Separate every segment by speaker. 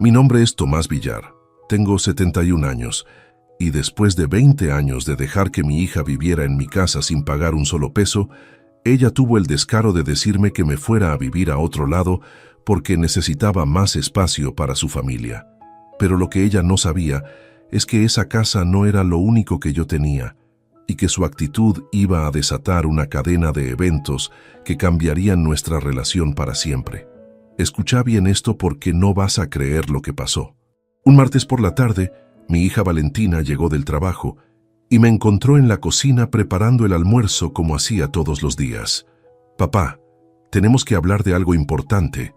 Speaker 1: Mi nombre es Tomás Villar. Tengo 71 años y después de 20 años de dejar que mi hija viviera en mi casa sin pagar un solo peso, ella tuvo el descaro de decirme que me fuera a vivir a otro lado porque necesitaba más espacio para su familia. Pero lo que ella no sabía es que esa casa no era lo único que yo tenía y que su actitud iba a desatar una cadena de eventos que cambiarían nuestra relación para siempre. Escucha bien esto porque no vas a creer lo que pasó. Un martes por la tarde, mi hija Valentina llegó del trabajo y me encontró en la cocina preparando el almuerzo como hacía todos los días. «Papá, tenemos que hablar de algo importante»,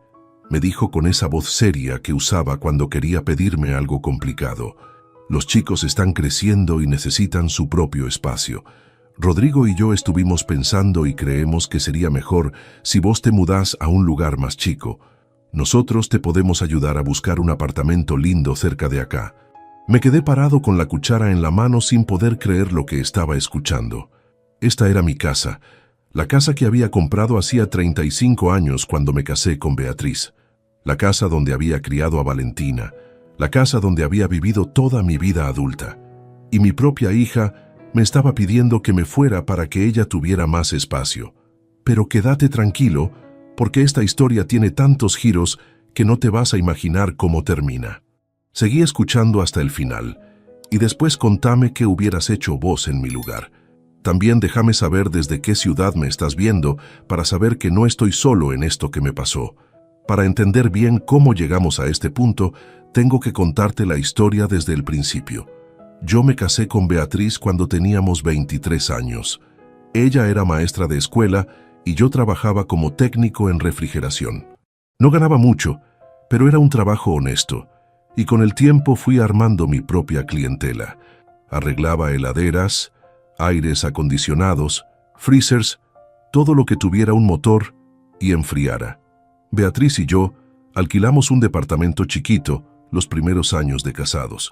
Speaker 1: me dijo con esa voz seria que usaba cuando quería pedirme algo complicado. «Los chicos están creciendo y necesitan su propio espacio. Rodrigo y yo estuvimos pensando y creemos que sería mejor si vos te mudás a un lugar más chico. Nosotros te podemos ayudar a buscar un apartamento lindo cerca de acá». Me quedé parado con la cuchara en la mano sin poder creer lo que estaba escuchando. Esta era mi casa, la casa que había comprado hacía 35 años cuando me casé con Beatriz. La casa donde había criado a Valentina, la casa donde había vivido toda mi vida adulta. Y mi propia hija me estaba pidiendo que me fuera para que ella tuviera más espacio. Pero quédate tranquilo, porque esta historia tiene tantos giros que no te vas a imaginar cómo termina. Seguí escuchando hasta el final, y después contame qué hubieras hecho vos en mi lugar. También déjame saber desde qué ciudad me estás viendo para saber que no estoy solo en esto que me pasó. Para entender bien cómo llegamos a este punto, tengo que contarte la historia desde el principio. Yo me casé con Beatriz cuando teníamos 23 años. Ella era maestra de escuela y yo trabajaba como técnico en refrigeración. No ganaba mucho, pero era un trabajo honesto. Y con el tiempo fui armando mi propia clientela. Arreglaba heladeras, aires acondicionados, freezers, todo lo que tuviera un motor y enfriara. Beatriz y yo alquilamos un departamento chiquito los primeros años de casados.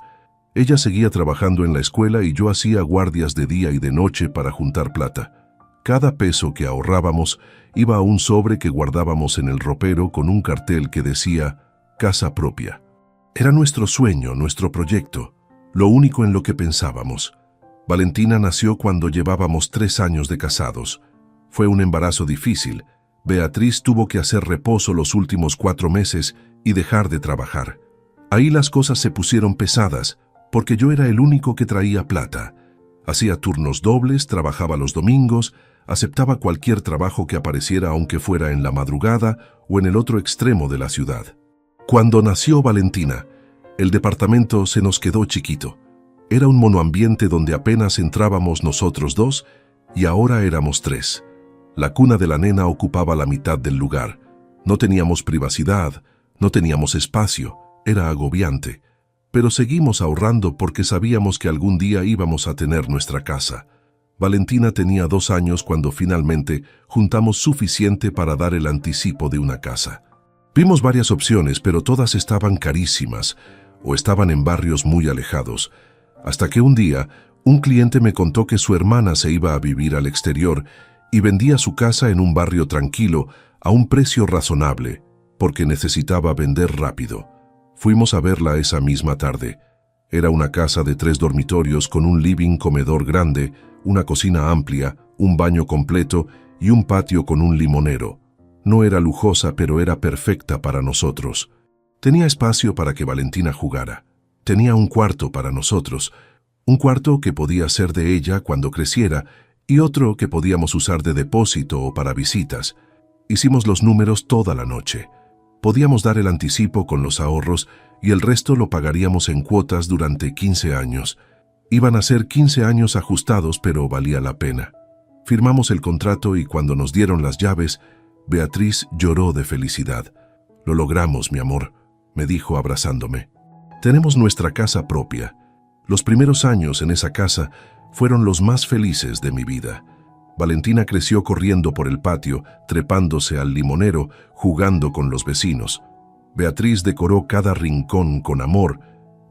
Speaker 1: Ella seguía trabajando en la escuela y yo hacía guardias de día y de noche para juntar plata. Cada peso que ahorrábamos iba a un sobre que guardábamos en el ropero con un cartel que decía «Casa propia». Era nuestro sueño, nuestro proyecto, lo único en lo que pensábamos. Valentina nació cuando llevábamos 3 años de casados. Fue un embarazo difícil. Beatriz tuvo que hacer reposo los últimos 4 meses y dejar de trabajar. Ahí las cosas se pusieron pesadas, porque yo era el único que traía plata. Hacía turnos dobles, trabajaba los domingos, aceptaba cualquier trabajo que apareciera aunque fuera en la madrugada o en el otro extremo de la ciudad. Cuando nació Valentina, el departamento se nos quedó chiquito. Era un monoambiente donde apenas entrábamos nosotros 2 y ahora éramos 3. La cuna de la nena ocupaba la mitad del lugar. No teníamos privacidad, no teníamos espacio, era agobiante. Pero seguimos ahorrando porque sabíamos que algún día íbamos a tener nuestra casa. Valentina tenía 2 años cuando finalmente juntamos suficiente para dar el anticipo de una casa. Vimos varias opciones, pero todas estaban carísimas o estaban en barrios muy alejados, hasta que un día un cliente me contó que su hermana se iba a vivir al exterior y vendía su casa en un barrio tranquilo a un precio razonable, porque necesitaba vender rápido. Fuimos a verla esa misma tarde. Era una casa de 3 dormitorios con un living comedor grande, una cocina amplia, un baño completo y un patio con un limonero. No era lujosa, pero era perfecta para nosotros. Tenía espacio para que Valentina jugara. Tenía un cuarto para nosotros, un cuarto que podía ser de ella cuando creciera y otro que podíamos usar de depósito o para visitas. Hicimos los números toda la noche. Podíamos dar el anticipo con los ahorros y el resto lo pagaríamos en cuotas durante 15 años. Iban a ser 15 años ajustados, pero valía la pena. Firmamos el contrato y cuando nos dieron las llaves, Beatriz lloró de felicidad. «Lo logramos, mi amor», me dijo abrazándome. «Tenemos nuestra casa propia. Los primeros años en esa casa fueron los más felices de mi vida». Valentina creció corriendo por el patio, trepándose al limonero, jugando con los vecinos. Beatriz decoró cada rincón con amor,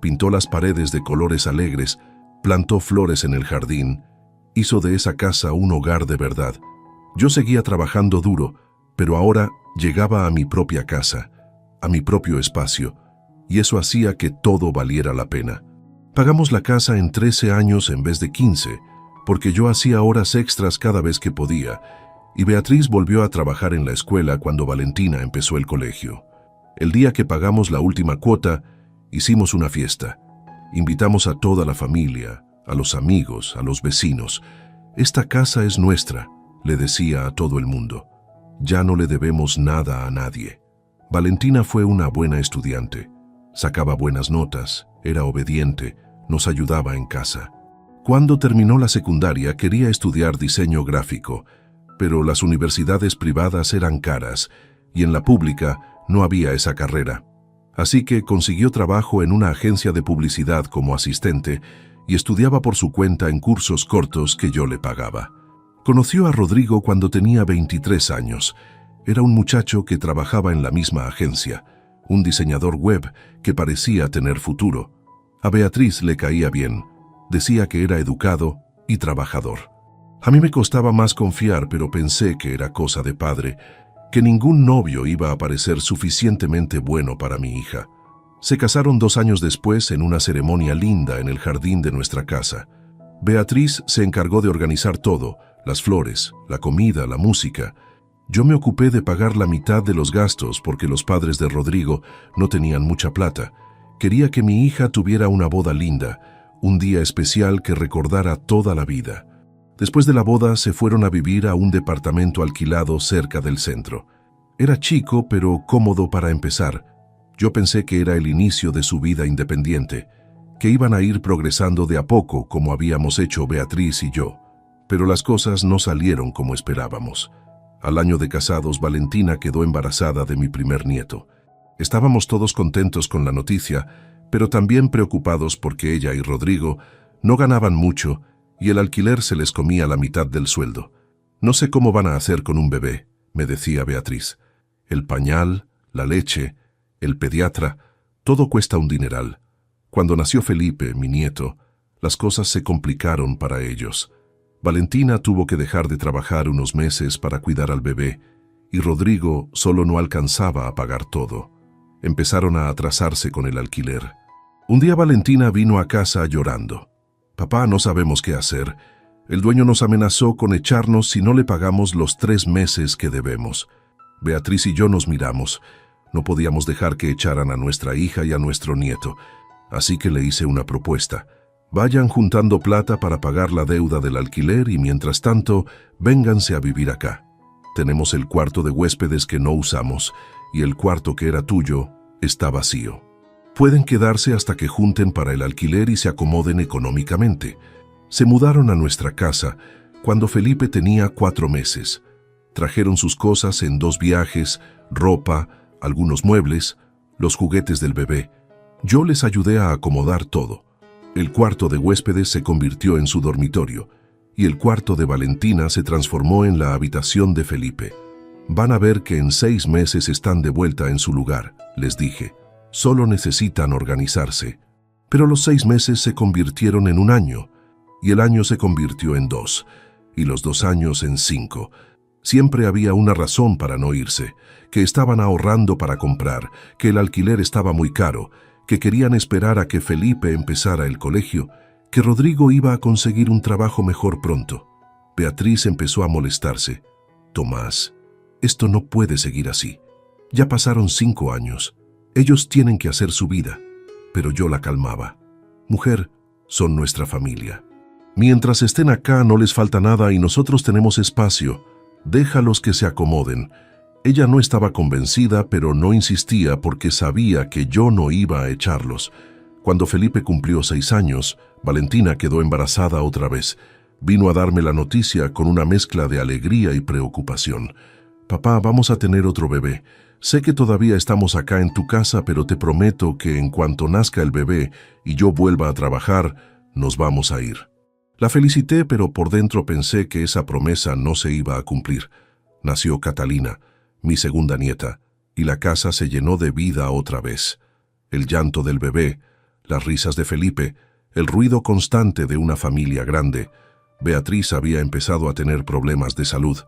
Speaker 1: pintó las paredes de colores alegres, plantó flores en el jardín, hizo de esa casa un hogar de verdad. Yo seguía trabajando duro, pero ahora llegaba a mi propia casa, a mi propio espacio, y eso hacía que todo valiera la pena. Pagamos la casa en 13 años en vez de 15, porque yo hacía horas extras cada vez que podía, y Beatriz volvió a trabajar en la escuela cuando Valentina empezó el colegio. El día que pagamos la última cuota, hicimos una fiesta. Invitamos a toda la familia, a los amigos, a los vecinos. «Esta casa es nuestra», le decía a todo el mundo. «Ya no le debemos nada a nadie». Valentina fue una buena estudiante. Sacaba buenas notas, era obediente, nos ayudaba en casa. Cuando terminó la secundaria quería estudiar diseño gráfico, pero las universidades privadas eran caras y en la pública no había esa carrera. Así que consiguió trabajo en una agencia de publicidad como asistente y estudiaba por su cuenta en cursos cortos que yo le pagaba. Conoció a Rodrigo cuando tenía 23 años. Era un muchacho que trabajaba en la misma agencia, un diseñador web que parecía tener futuro. A Beatriz le caía bien, decía que era educado y trabajador. A mí me costaba más confiar, pero pensé que era cosa de padre, que ningún novio iba a parecer suficientemente bueno para mi hija. Se casaron 2 años después en una ceremonia linda en el jardín de nuestra casa. Beatriz se encargó de organizar todo, las flores, la comida, la música. Yo me ocupé de pagar la mitad de los gastos porque los padres de Rodrigo no tenían mucha plata. Quería que mi hija tuviera una boda linda, un día especial que recordara toda la vida. Después de la boda se fueron a vivir a un departamento alquilado cerca del centro. Era chico, pero cómodo para empezar. Yo pensé que era el inicio de su vida independiente, que iban a ir progresando de a poco como habíamos hecho Beatriz y yo. Pero las cosas no salieron como esperábamos. Al año de casados, Valentina quedó embarazada de mi primer nieto. Estábamos todos contentos con la noticia, pero también preocupados porque ella y Rodrigo no ganaban mucho y el alquiler se les comía la mitad del sueldo. «No sé cómo van a hacer con un bebé», me decía Beatriz. «El pañal, la leche, el pediatra, todo cuesta un dineral. Cuando nació Felipe, mi nieto, las cosas se complicaron para ellos. Valentina tuvo que dejar de trabajar unos meses para cuidar al bebé y Rodrigo solo no alcanzaba a pagar todo. Empezaron a atrasarse con el alquiler. Un día Valentina vino a casa llorando. «Papá, no sabemos qué hacer. El dueño nos amenazó con echarnos si no le pagamos los 3 meses que debemos». Beatriz y yo nos miramos. No podíamos dejar que echaran a nuestra hija y a nuestro nieto. Así que le hice una propuesta. «Vayan juntando plata para pagar la deuda del alquiler y mientras tanto, vénganse a vivir acá. Tenemos el cuarto de huéspedes que no usamos y el cuarto que era tuyo está vacío. Pueden quedarse hasta que junten para el alquiler y se acomoden económicamente». Se mudaron a nuestra casa cuando Felipe tenía 4 meses. Trajeron sus cosas en 2 viajes, ropa, algunos muebles, los juguetes del bebé. Yo les ayudé a acomodar todo. El cuarto de huéspedes se convirtió en su dormitorio y el cuarto de Valentina se transformó en la habitación de Felipe. «Van a ver que en 6 meses están de vuelta en su lugar», les dije. «Solo necesitan organizarse». Pero los 6 meses se convirtieron en 1 año, y el año se convirtió en 2, y los 2 años en 5. Siempre había una razón para no irse, que estaban ahorrando para comprar, que el alquiler estaba muy caro, que querían esperar a que Felipe empezara el colegio, que Rodrigo iba a conseguir un trabajo mejor pronto. Beatriz empezó a molestarse. «Tomás, esto no puede seguir así. Ya pasaron 5 años. Ellos tienen que hacer su vida». Pero yo la calmaba. «Mujer, son nuestra familia. Mientras estén acá no les falta nada y nosotros tenemos espacio. Déjalos que se acomoden». Ella no estaba convencida, pero no insistía porque sabía que yo no iba a echarlos. Cuando Felipe cumplió 6 años, Valentina quedó embarazada otra vez. Vino a darme la noticia con una mezcla de alegría y preocupación. «Papá, vamos a tener otro bebé. Sé que todavía estamos acá en tu casa, pero te prometo que en cuanto nazca el bebé y yo vuelva a trabajar, nos vamos a ir». La felicité, pero por dentro pensé que esa promesa no se iba a cumplir. Nació Catalina, mi segunda nieta, y la casa se llenó de vida otra vez. El llanto del bebé, las risas de Felipe, el ruido constante de una familia grande. Beatriz había empezado a tener problemas de salud.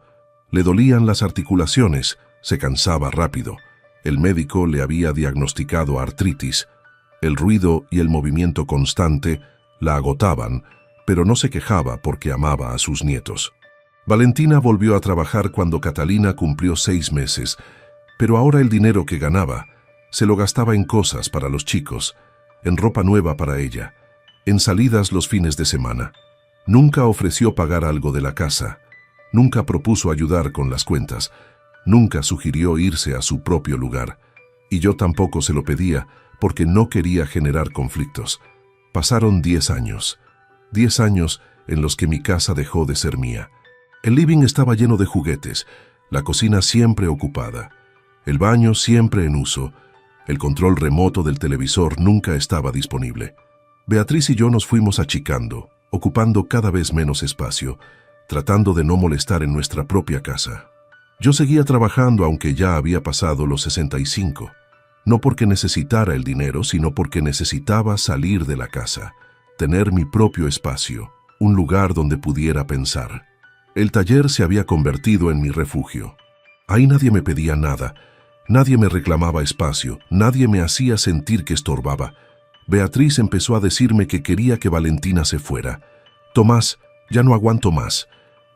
Speaker 1: Le dolían las articulaciones, se cansaba rápido. El médico le había diagnosticado artritis. El ruido y el movimiento constante la agotaban, pero no se quejaba porque amaba a sus nietos. Valentina volvió a trabajar cuando Catalina cumplió 6 meses, pero ahora el dinero que ganaba se lo gastaba en cosas para los chicos, en ropa nueva para ella, en salidas los fines de semana. Nunca ofreció pagar algo de la casa, nunca propuso ayudar con las cuentas, nunca sugirió irse a su propio lugar. Y yo tampoco se lo pedía porque no quería generar conflictos. Pasaron 10 años. 10 años en los que mi casa dejó de ser mía. El living estaba lleno de juguetes, la cocina siempre ocupada, el baño siempre en uso, el control remoto del televisor nunca estaba disponible. Beatriz y yo nos fuimos achicando, ocupando cada vez menos espacio, tratando de no molestar en nuestra propia casa. Yo seguía trabajando aunque ya había pasado los 65. No porque necesitara el dinero, sino porque necesitaba salir de la casa, tener mi propio espacio, un lugar donde pudiera pensar. El taller se había convertido en mi refugio. Ahí nadie me pedía nada, nadie me reclamaba espacio, nadie me hacía sentir que estorbaba. Beatriz empezó a decirme que quería que Valentina se fuera. Tomás, ya no aguanto más.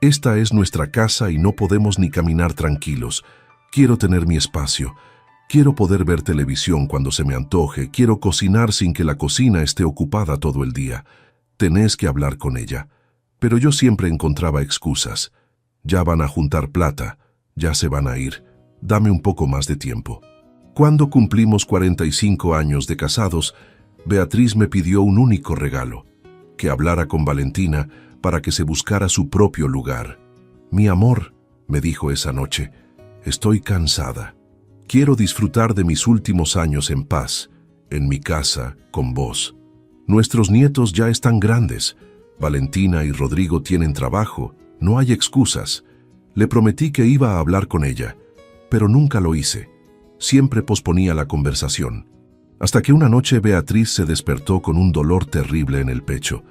Speaker 1: Esta es nuestra casa y no podemos ni caminar tranquilos. Quiero tener mi espacio. Quiero poder ver televisión cuando se me antoje. Quiero cocinar sin que la cocina esté ocupada todo el día. Tenés que hablar con ella. Pero yo siempre encontraba excusas. Ya van a juntar plata. Ya se van a ir. Dame un poco más de tiempo. Cuando cumplimos 45 años de casados, Beatriz me pidió un único regalo. Que hablara con Valentina para que se buscara su propio lugar. Mi amor, me dijo esa noche, estoy cansada. Quiero disfrutar de mis últimos años en paz, en mi casa, con vos. Nuestros nietos ya están grandes. Valentina y Rodrigo tienen trabajo, no hay excusas. Le prometí que iba a hablar con ella, pero nunca lo hice. Siempre posponía la conversación. Hasta que una noche Beatriz se despertó con un dolor terrible en el pecho.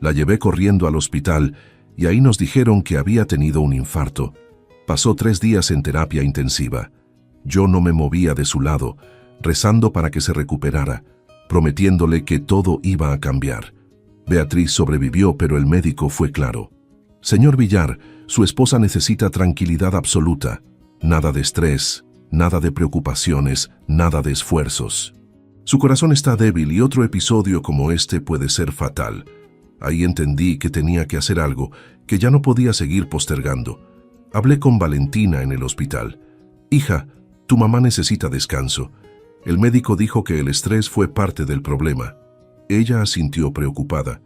Speaker 1: La llevé corriendo al hospital y ahí nos dijeron que había tenido un infarto. Pasó 3 días en terapia intensiva. Yo no me movía de su lado, rezando para que se recuperara, prometiéndole que todo iba a cambiar. Beatriz sobrevivió, pero el médico fue claro. Señor Villar, su esposa necesita tranquilidad absoluta. Nada de estrés, nada de preocupaciones, nada de esfuerzos. Su corazón está débil y otro episodio como este puede ser fatal. Ahí entendí que tenía que hacer algo, que ya no podía seguir postergando. Hablé con Valentina en el hospital. Hija, tu mamá necesita descanso. El médico dijo que el estrés fue parte del problema. Ella asintió preocupada.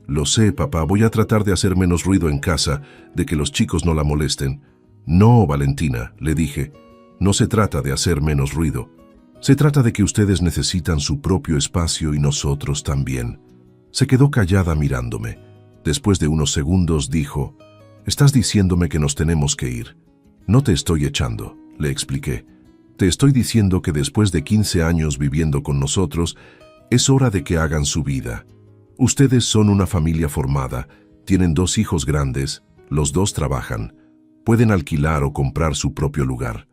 Speaker 1: Lo sé, papá, voy a tratar de hacer menos ruido en casa, de que los chicos no la molesten. No, Valentina, le dije, no se trata de hacer menos ruido. Se trata de que ustedes necesitan su propio espacio y nosotros también. Se quedó callada mirándome. Después de unos segundos dijo, «Estás diciéndome que nos tenemos que ir». «No te estoy echando», le expliqué. «Te estoy diciendo que después de 15 años viviendo con nosotros, es hora de que hagan su vida. Ustedes son una familia formada, tienen 2 hijos grandes, los 2 trabajan, pueden alquilar o comprar su propio lugar».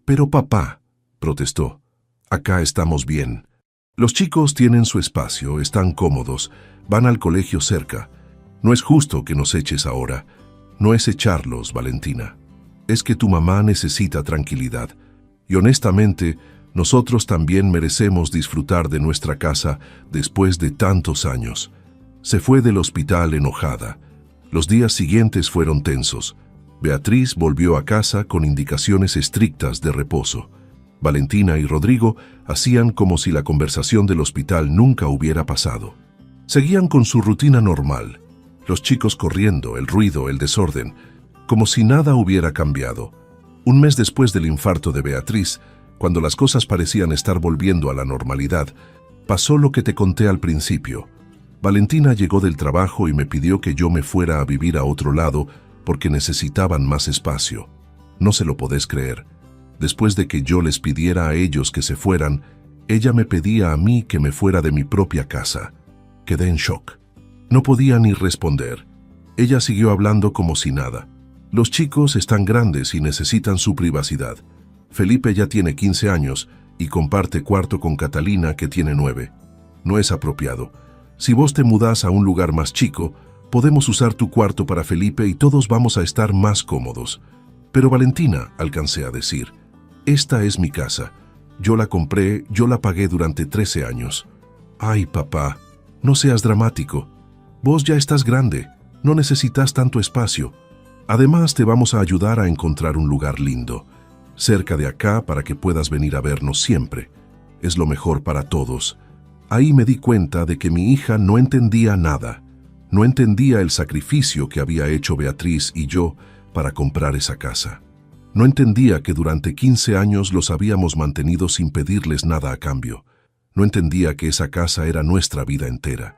Speaker 1: «Pero papá», protestó, «acá estamos bien. Los chicos tienen su espacio, están cómodos, van al colegio cerca. No es justo que nos eches ahora. No es echarlos, Valentina. Es que tu mamá necesita tranquilidad. Y honestamente, nosotros también merecemos disfrutar de nuestra casa después de tantos años». Se fue del hospital enojada. Los días siguientes fueron tensos. Beatriz volvió a casa con indicaciones estrictas de reposo. Valentina y Rodrigo hacían como si la conversación del hospital nunca hubiera pasado. Seguían con su rutina normal, los chicos corriendo, el ruido, el desorden, como si nada hubiera cambiado. Un mes después del infarto de Beatriz, cuando las cosas parecían estar volviendo a la normalidad, pasó lo que te conté al principio. Valentina llegó del trabajo y me pidió que yo me fuera a vivir a otro lado porque necesitaban más espacio. No se lo podés creer. Después de que yo les pidiera a ellos que se fueran, ella me pedía a mí que me fuera de mi propia casa. Quedé en shock. No podía ni responder. Ella siguió hablando como si nada. Los chicos están grandes y necesitan su privacidad. Felipe ya tiene 15 años y comparte cuarto con Catalina, que tiene 9. no es apropiado. Si vos te mudás a un lugar más chico, podemos usar tu cuarto para Felipe y todos vamos a estar más cómodos. Pero Valentina, alcancé a decir, esta es mi casa. Yo la compré, yo la pagué durante 13 años. Ay, papá, no seas dramático. Vos ya estás grande, no necesitas tanto espacio. Además, te vamos a ayudar a encontrar un lugar lindo, cerca de acá para que puedas venir a vernos siempre. Es lo mejor para todos. Ahí me di cuenta de que mi hija no entendía nada. No entendía el sacrificio que había hecho Beatriz y yo para comprar esa casa. No entendía que durante 15 años los habíamos mantenido sin pedirles nada a cambio. No entendía que esa casa era nuestra vida entera.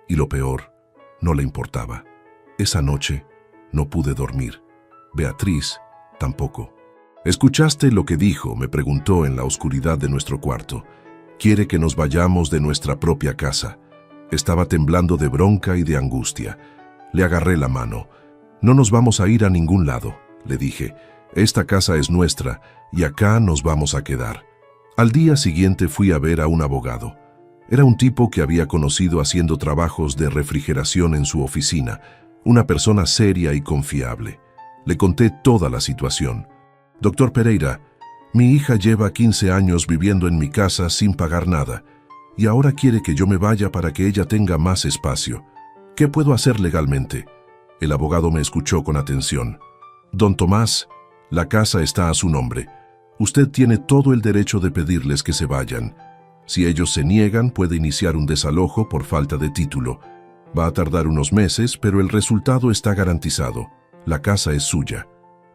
Speaker 1: Y lo peor, no le importaba. Esa noche no pude dormir. Beatriz tampoco. ¿Escuchaste lo que dijo?, me preguntó en la oscuridad de nuestro cuarto. Quiere que nos vayamos de nuestra propia casa. Estaba temblando de bronca y de angustia. Le agarré la mano. No nos vamos a ir a ningún lado, le dije. Esta casa es nuestra y acá nos vamos a quedar. Al día siguiente fui a ver a un abogado. Era un tipo que había conocido haciendo trabajos de refrigeración en su oficina, una persona seria y confiable. Le conté toda la situación. Doctor Pereira, mi hija lleva 15 años viviendo en mi casa sin pagar nada y ahora quiere que yo me vaya para que ella tenga más espacio. ¿Qué puedo hacer legalmente? El abogado me escuchó con atención. Don Tomás, la casa está a su nombre. Usted tiene todo el derecho de pedirles que se vayan. Si ellos se niegan, puede iniciar un desalojo por falta de título. Va a tardar unos meses, pero el resultado está garantizado. La casa es suya.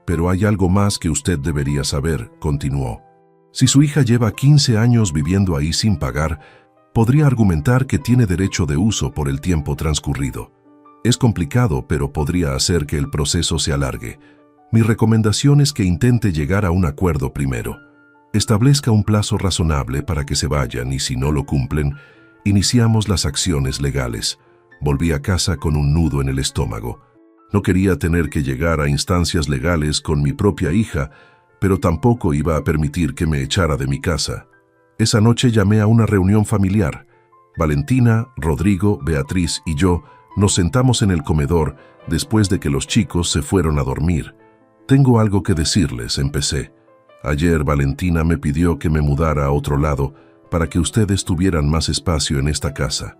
Speaker 1: Pero hay algo más que usted debería saber, continuó. Si su hija lleva 15 años viviendo ahí sin pagar, podría argumentar que tiene derecho de uso por el tiempo transcurrido. Es complicado, pero podría hacer que el proceso se alargue. Mi recomendación es que intente llegar a un acuerdo primero. Establezca un plazo razonable para que se vayan y si no lo cumplen, iniciamos las acciones legales. Volví a casa con un nudo en el estómago. No quería tener que llegar a instancias legales con mi propia hija, pero tampoco iba a permitir que me echara de mi casa. Esa noche llamé a una reunión familiar. Valentina, Rodrigo, Beatriz y yo nos sentamos en el comedor después de que los chicos se fueron a dormir. Tengo algo que decirles, empecé. Ayer Valentina me pidió que me mudara a otro lado para que ustedes tuvieran más espacio en esta casa.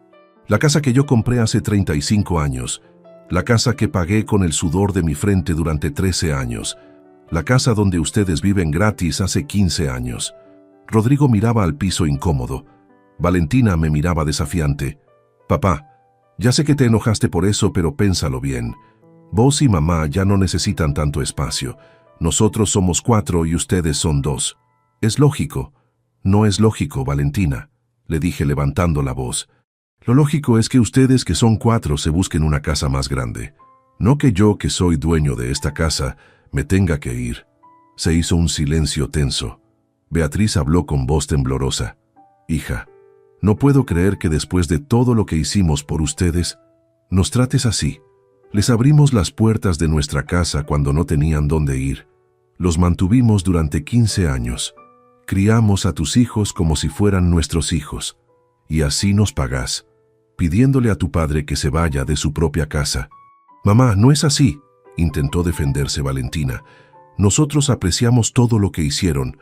Speaker 1: La casa que yo compré hace 35 años, la casa que pagué con el sudor de mi frente durante 13 años, la casa donde ustedes viven gratis hace 15 años. Rodrigo miraba al piso incómodo. Valentina me miraba desafiante. Papá, ya sé que te enojaste por eso, pero pénsalo bien. Vos y mamá ya no necesitan tanto espacio. Nosotros somos 4 y ustedes son 2. Es lógico. No es lógico, Valentina, le dije levantando la voz. Lo lógico es que ustedes que son 4 se busquen una casa más grande. No que yo, que soy dueño de esta casa, me tenga que ir. Se hizo un silencio tenso. Beatriz habló con voz temblorosa. Hija, no puedo creer que después de todo lo que hicimos por ustedes, nos trates así. Les abrimos las puertas de nuestra casa cuando no tenían dónde ir. Los mantuvimos durante 15 años. Criamos a tus hijos como si fueran nuestros hijos. Y así nos pagás, pidiéndole a tu padre que se vaya de su propia casa. Mamá, no es así, intentó defenderse Valentina. Nosotros apreciamos todo lo que hicieron,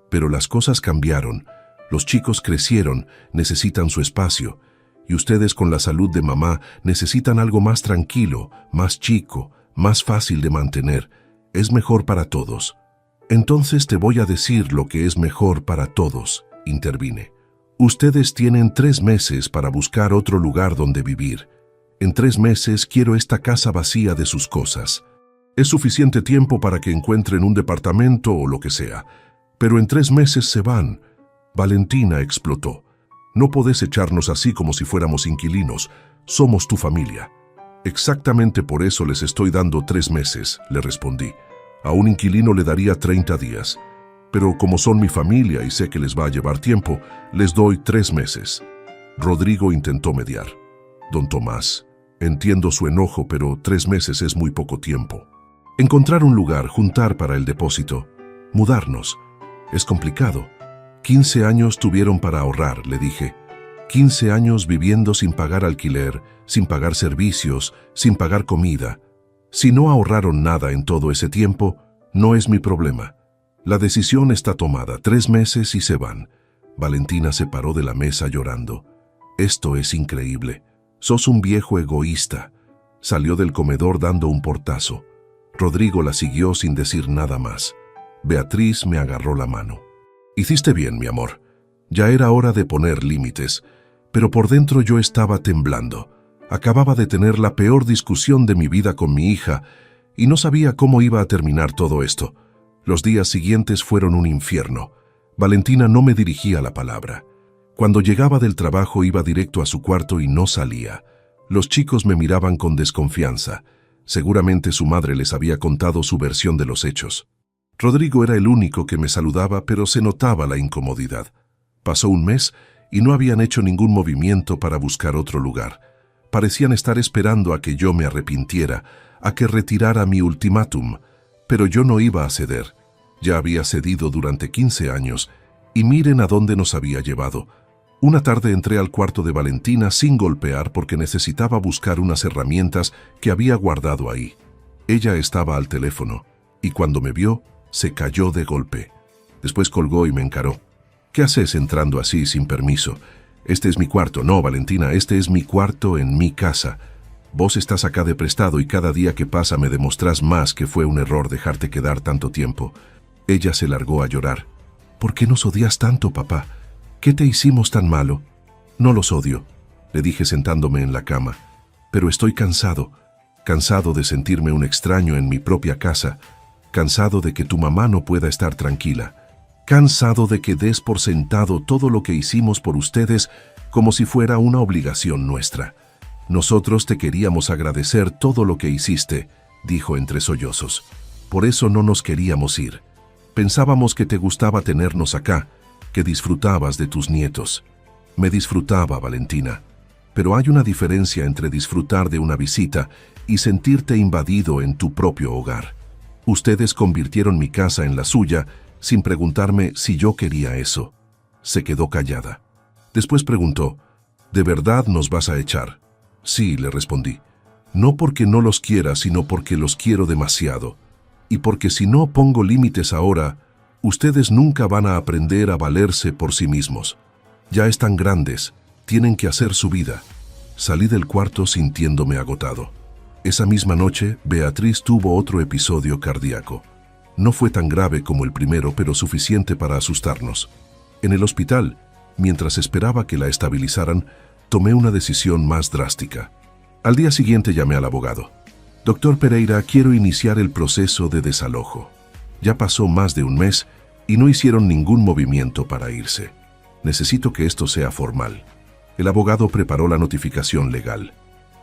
Speaker 1: pero las cosas cambiaron. Los chicos crecieron, necesitan su espacio. Y ustedes con la salud de mamá necesitan algo más tranquilo, más chico, más fácil de mantener. Es mejor para todos. Entonces te voy a decir lo que es mejor para todos, intervine. Ustedes tienen 3 meses para buscar otro lugar donde vivir. En 3 meses quiero esta casa vacía de sus cosas. Es suficiente tiempo para que encuentren un departamento o lo que sea. Pero en 3 meses se van. Valentina explotó. No podés echarnos así como si fuéramos inquilinos. Somos tu familia. Exactamente por eso les estoy dando 3 meses, le respondí. A un inquilino le daría 30 días. Pero como son mi familia y sé que les va a llevar tiempo, les doy 3 meses. Rodrigo intentó mediar. Don Tomás, entiendo su enojo, pero 3 meses es muy poco tiempo. Encontrar un lugar, juntar para el depósito, mudarnos. Es complicado. 15 años tuvieron para ahorrar, le dije. 15 años viviendo sin pagar alquiler, sin pagar servicios, sin pagar comida. Si no ahorraron nada en todo ese tiempo, no es mi problema. La decisión está tomada, 3 meses y se van. Valentina se paró de la mesa llorando. Esto es increíble. Sos un viejo egoísta. Salió del comedor dando un portazo. Rodrigo la siguió sin decir nada más. Beatriz me agarró la mano. Hiciste bien, mi amor. Ya era hora de poner límites, pero por dentro yo estaba temblando. Acababa de tener la peor discusión de mi vida con mi hija y no sabía cómo iba a terminar todo esto. Los días siguientes fueron un infierno. Valentina no me dirigía la palabra. Cuando llegaba del trabajo iba directo a su cuarto y no salía. Los chicos me miraban con desconfianza. Seguramente su madre les había contado su versión de los hechos. Rodrigo era el único que me saludaba, pero se notaba la incomodidad. Pasó un mes y no habían hecho ningún movimiento para buscar otro lugar. Parecían estar esperando a que yo me arrepintiera, a que retirara mi ultimátum, pero yo no iba a ceder. Ya había cedido durante 15 años y miren a dónde nos había llevado. Una tarde entré al cuarto de Valentina sin golpear porque necesitaba buscar unas herramientas que había guardado ahí. Ella estaba al teléfono y cuando me vio, se cayó de golpe. Después colgó y me encaró. ¿Qué haces entrando así sin permiso? Este es mi cuarto. No, Valentina, este es mi cuarto en mi casa. Vos estás acá de prestado y cada día que pasa me demostrás más que fue un error dejarte quedar tanto tiempo. Ella se largó a llorar. ¿Por qué nos odias tanto, papá? ¿Qué te hicimos tan malo? No los odio, le dije sentándome en la cama. Pero estoy cansado de sentirme un extraño en mi propia casa, cansado de que tu mamá no pueda estar tranquila. Cansado de que des por sentado todo lo que hicimos por ustedes como si fuera una obligación nuestra. Nosotros te queríamos agradecer todo lo que hiciste, dijo entre sollozos. Por eso no nos queríamos ir. Pensábamos que te gustaba tenernos acá, que disfrutabas de tus nietos. Me disfrutaba, Valentina. Pero hay una diferencia entre disfrutar de una visita y sentirte invadido en tu propio hogar. Ustedes convirtieron mi casa en la suya sin preguntarme si yo quería eso. Se quedó callada. Después preguntó, ¿de verdad nos vas a echar? Sí, le respondí. No porque no los quiera, sino porque los quiero demasiado. Y porque si no pongo límites ahora, ustedes nunca van a aprender a valerse por sí mismos. Ya están grandes, tienen que hacer su vida. Salí del cuarto sintiéndome agotado. Esa misma noche, Beatriz tuvo otro episodio cardíaco. No fue tan grave como el primero, pero suficiente para asustarnos. En el hospital, mientras esperaba que la estabilizaran, tomé una decisión más drástica. Al día siguiente llamé al abogado. Doctor Pereira, quiero iniciar el proceso de desalojo. Ya pasó más de un mes y no hicieron ningún movimiento para irse. Necesito que esto sea formal. El abogado preparó la notificación legal.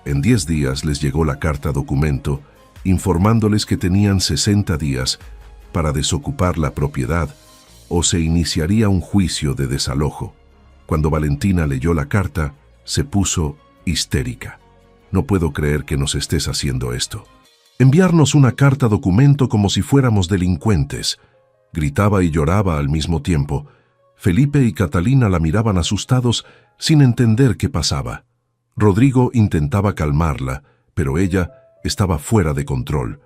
Speaker 1: En 10 días les llegó la carta documento informándoles que tenían 60 días para desocupar la propiedad o se iniciaría un juicio de desalojo. Cuando Valentina leyó la carta, se puso histérica. No puedo creer que nos estés haciendo esto. Enviarnos una carta documento como si fuéramos delincuentes. Gritaba y lloraba al mismo tiempo. Felipe y Catalina la miraban asustados sin entender qué pasaba. Rodrigo intentaba calmarla, pero ella estaba fuera de control.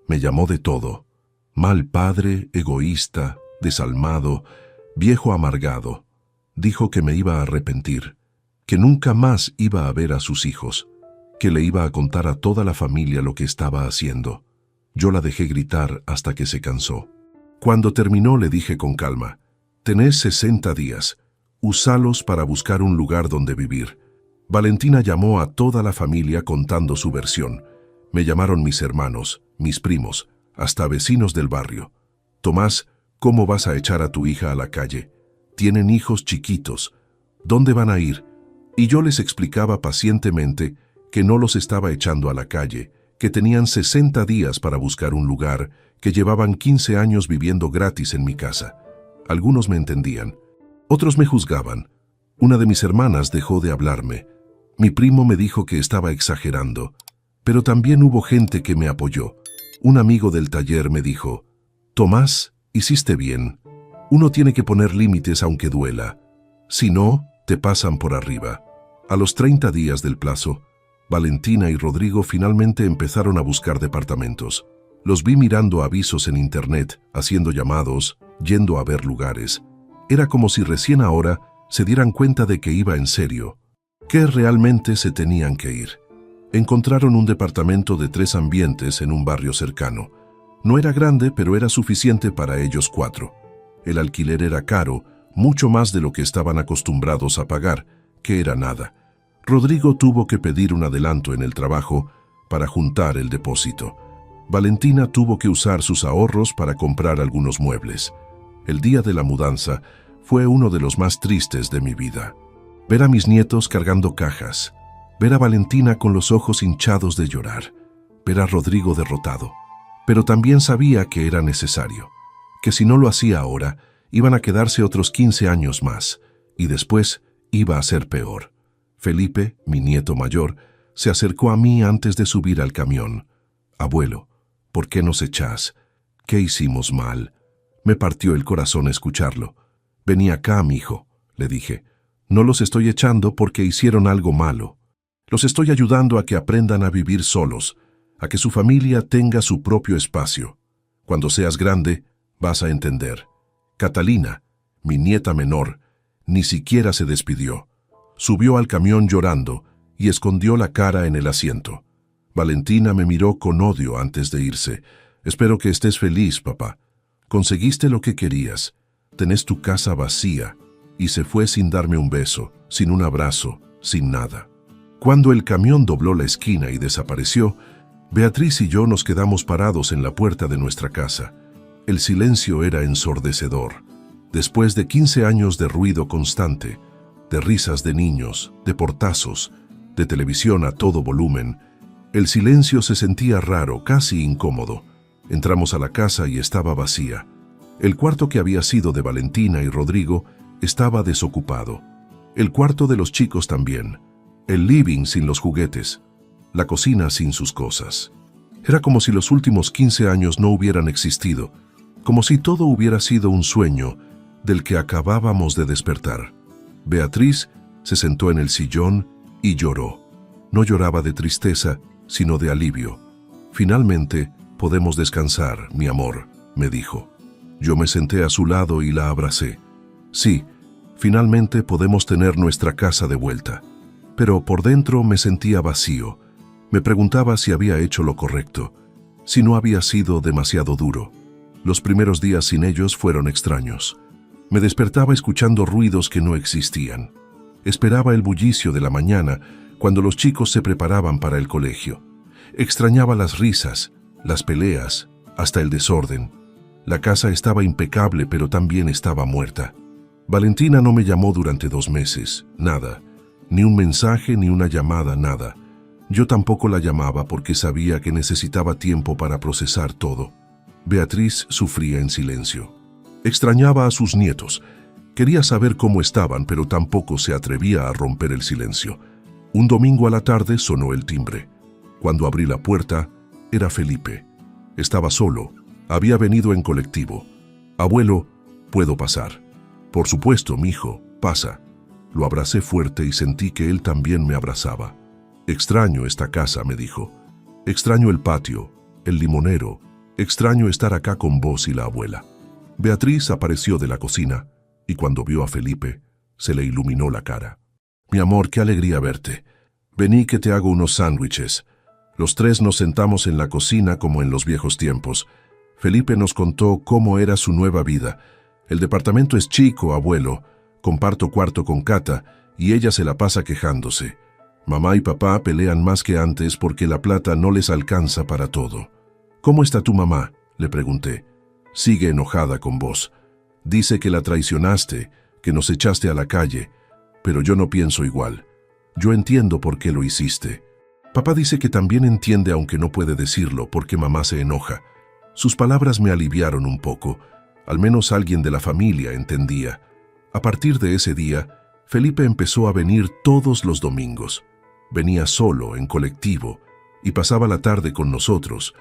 Speaker 1: Me llamó de todo. Mal padre, egoísta, desalmado, viejo amargado. Dijo que me iba a arrepentir, que nunca más iba a ver a sus hijos, que le iba a contar a toda la familia lo que estaba haciendo. Yo la dejé gritar hasta que se cansó. Cuando terminó le dije con calma, tenés 60 días, usalos para buscar un lugar donde vivir. Valentina llamó a toda la familia contando su versión. Me llamaron mis hermanos, mis primos, hasta vecinos del barrio. Tomás, ¿cómo vas a echar a tu hija a la calle? Tienen hijos chiquitos. ¿Dónde van a ir? Y yo les explicaba pacientemente que no los estaba echando a la calle, que tenían 60 días para buscar un lugar, que llevaban 15 años viviendo gratis en mi casa. Algunos me entendían, otros me juzgaban. Una de mis hermanas dejó de hablarme. Mi primo me dijo que estaba exagerando, pero también hubo gente que me apoyó. Un amigo del taller me dijo, Tomás, hiciste bien. Uno tiene que poner límites aunque duela. Si no, te pasan por arriba. A los 30 días del plazo, Valentina y Rodrigo finalmente empezaron a buscar departamentos. Los vi mirando avisos en internet, haciendo llamados, yendo a ver lugares. Era como si recién ahora se dieran cuenta de que iba en serio, que realmente se tenían que ir. Encontraron un departamento de 3 ambientes en un barrio cercano. No era grande, pero era suficiente para ellos 4. El alquiler era caro, mucho más de lo que estaban acostumbrados a pagar, que era nada. Rodrigo tuvo que pedir un adelanto en el trabajo para juntar el depósito. Valentina tuvo que usar sus ahorros para comprar algunos muebles. El día de la mudanza fue uno de los más tristes de mi vida. Ver a mis nietos cargando cajas, ver a Valentina con los ojos hinchados de llorar, ver a Rodrigo derrotado. Pero también sabía que era necesario, que si no lo hacía ahora, iban a quedarse otros 15 años más, y después iba a ser peor. Felipe, mi nieto mayor, se acercó a mí antes de subir al camión. «Abuelo, ¿por qué nos echás? ¿Qué hicimos mal?» Me partió el corazón escucharlo. «Vení acá, mijo», le dije. «No los estoy echando porque hicieron algo malo. Los estoy ayudando a que aprendan a vivir solos, a que su familia tenga su propio espacio. Cuando seas grande, vas a entender». Catalina, mi nieta menor, ni siquiera se despidió. Subió al camión llorando y escondió la cara en el asiento. Valentina me miró con odio antes de irse. «Espero que estés feliz, papá. Conseguiste lo que querías. Tenés tu casa vacía». Y se fue sin darme un beso, sin un abrazo, sin nada. Cuando el camión dobló la esquina y desapareció, Beatriz y yo nos quedamos parados en la puerta de nuestra casa. El silencio era ensordecedor. Después de 15 años de ruido constante, de risas de niños, de portazos, de televisión a todo volumen, el silencio se sentía raro, casi incómodo. Entramos a la casa y estaba vacía. El cuarto que había sido de Valentina y Rodrigo estaba desocupado. El cuarto de los chicos también. El living sin los juguetes. La cocina sin sus cosas. Era como si los últimos 15 años no hubieran existido, como si todo hubiera sido un sueño del que acabábamos de despertar. Beatriz se sentó en el sillón y lloró. No lloraba de tristeza, sino de alivio. «Finalmente podemos descansar, mi amor», me dijo. Yo me senté a su lado y la abracé. «Sí, finalmente podemos tener nuestra casa de vuelta». Pero por dentro me sentía vacío. Me preguntaba si había hecho lo correcto, si no había sido demasiado duro. Los primeros días sin ellos fueron extraños. Me despertaba escuchando ruidos que no existían. Esperaba el bullicio de la mañana cuando los chicos se preparaban para el colegio. Extrañaba las risas, las peleas, hasta el desorden. La casa estaba impecable, pero también estaba muerta. Valentina no me llamó durante 2 meses, nada. Ni un mensaje, ni una llamada, nada. Yo tampoco la llamaba porque sabía que necesitaba tiempo para procesar todo. Beatriz sufría en silencio. Extrañaba a sus nietos. Quería saber cómo estaban, pero tampoco se atrevía a romper el silencio. Un domingo a la tarde sonó el timbre. Cuando abrí la puerta, era Felipe. Estaba solo. Había venido en colectivo. «Abuelo, ¿puedo pasar?» «Por supuesto, mijo, pasa». Lo abracé fuerte y sentí que él también me abrazaba. «Extraño esta casa», me dijo. «Extraño el patio, el limonero. Extraño estar acá con vos y la abuela». Beatriz apareció de la cocina y cuando vio a Felipe, se le iluminó la cara. «Mi amor, qué alegría verte. Vení que te hago unos sándwiches». Los 3 nos sentamos en la cocina como en los viejos tiempos. Felipe nos contó cómo era su nueva vida. «El departamento es chico, abuelo. Comparto cuarto con Cata y ella se la pasa quejándose. Mamá y papá pelean más que antes porque la plata no les alcanza para todo». «¿Cómo está tu mamá?», le pregunté. «Sigue enojada con vos. Dice que la traicionaste, que nos echaste a la calle, pero yo no pienso igual. Yo entiendo por qué lo hiciste. Papá dice que también entiende aunque no puede decirlo porque mamá se enoja». Sus palabras me aliviaron un poco. Al menos alguien de la familia entendía. A partir de ese día, Felipe empezó a venir todos los domingos. Venía solo, en colectivo, y pasaba la tarde con nosotros.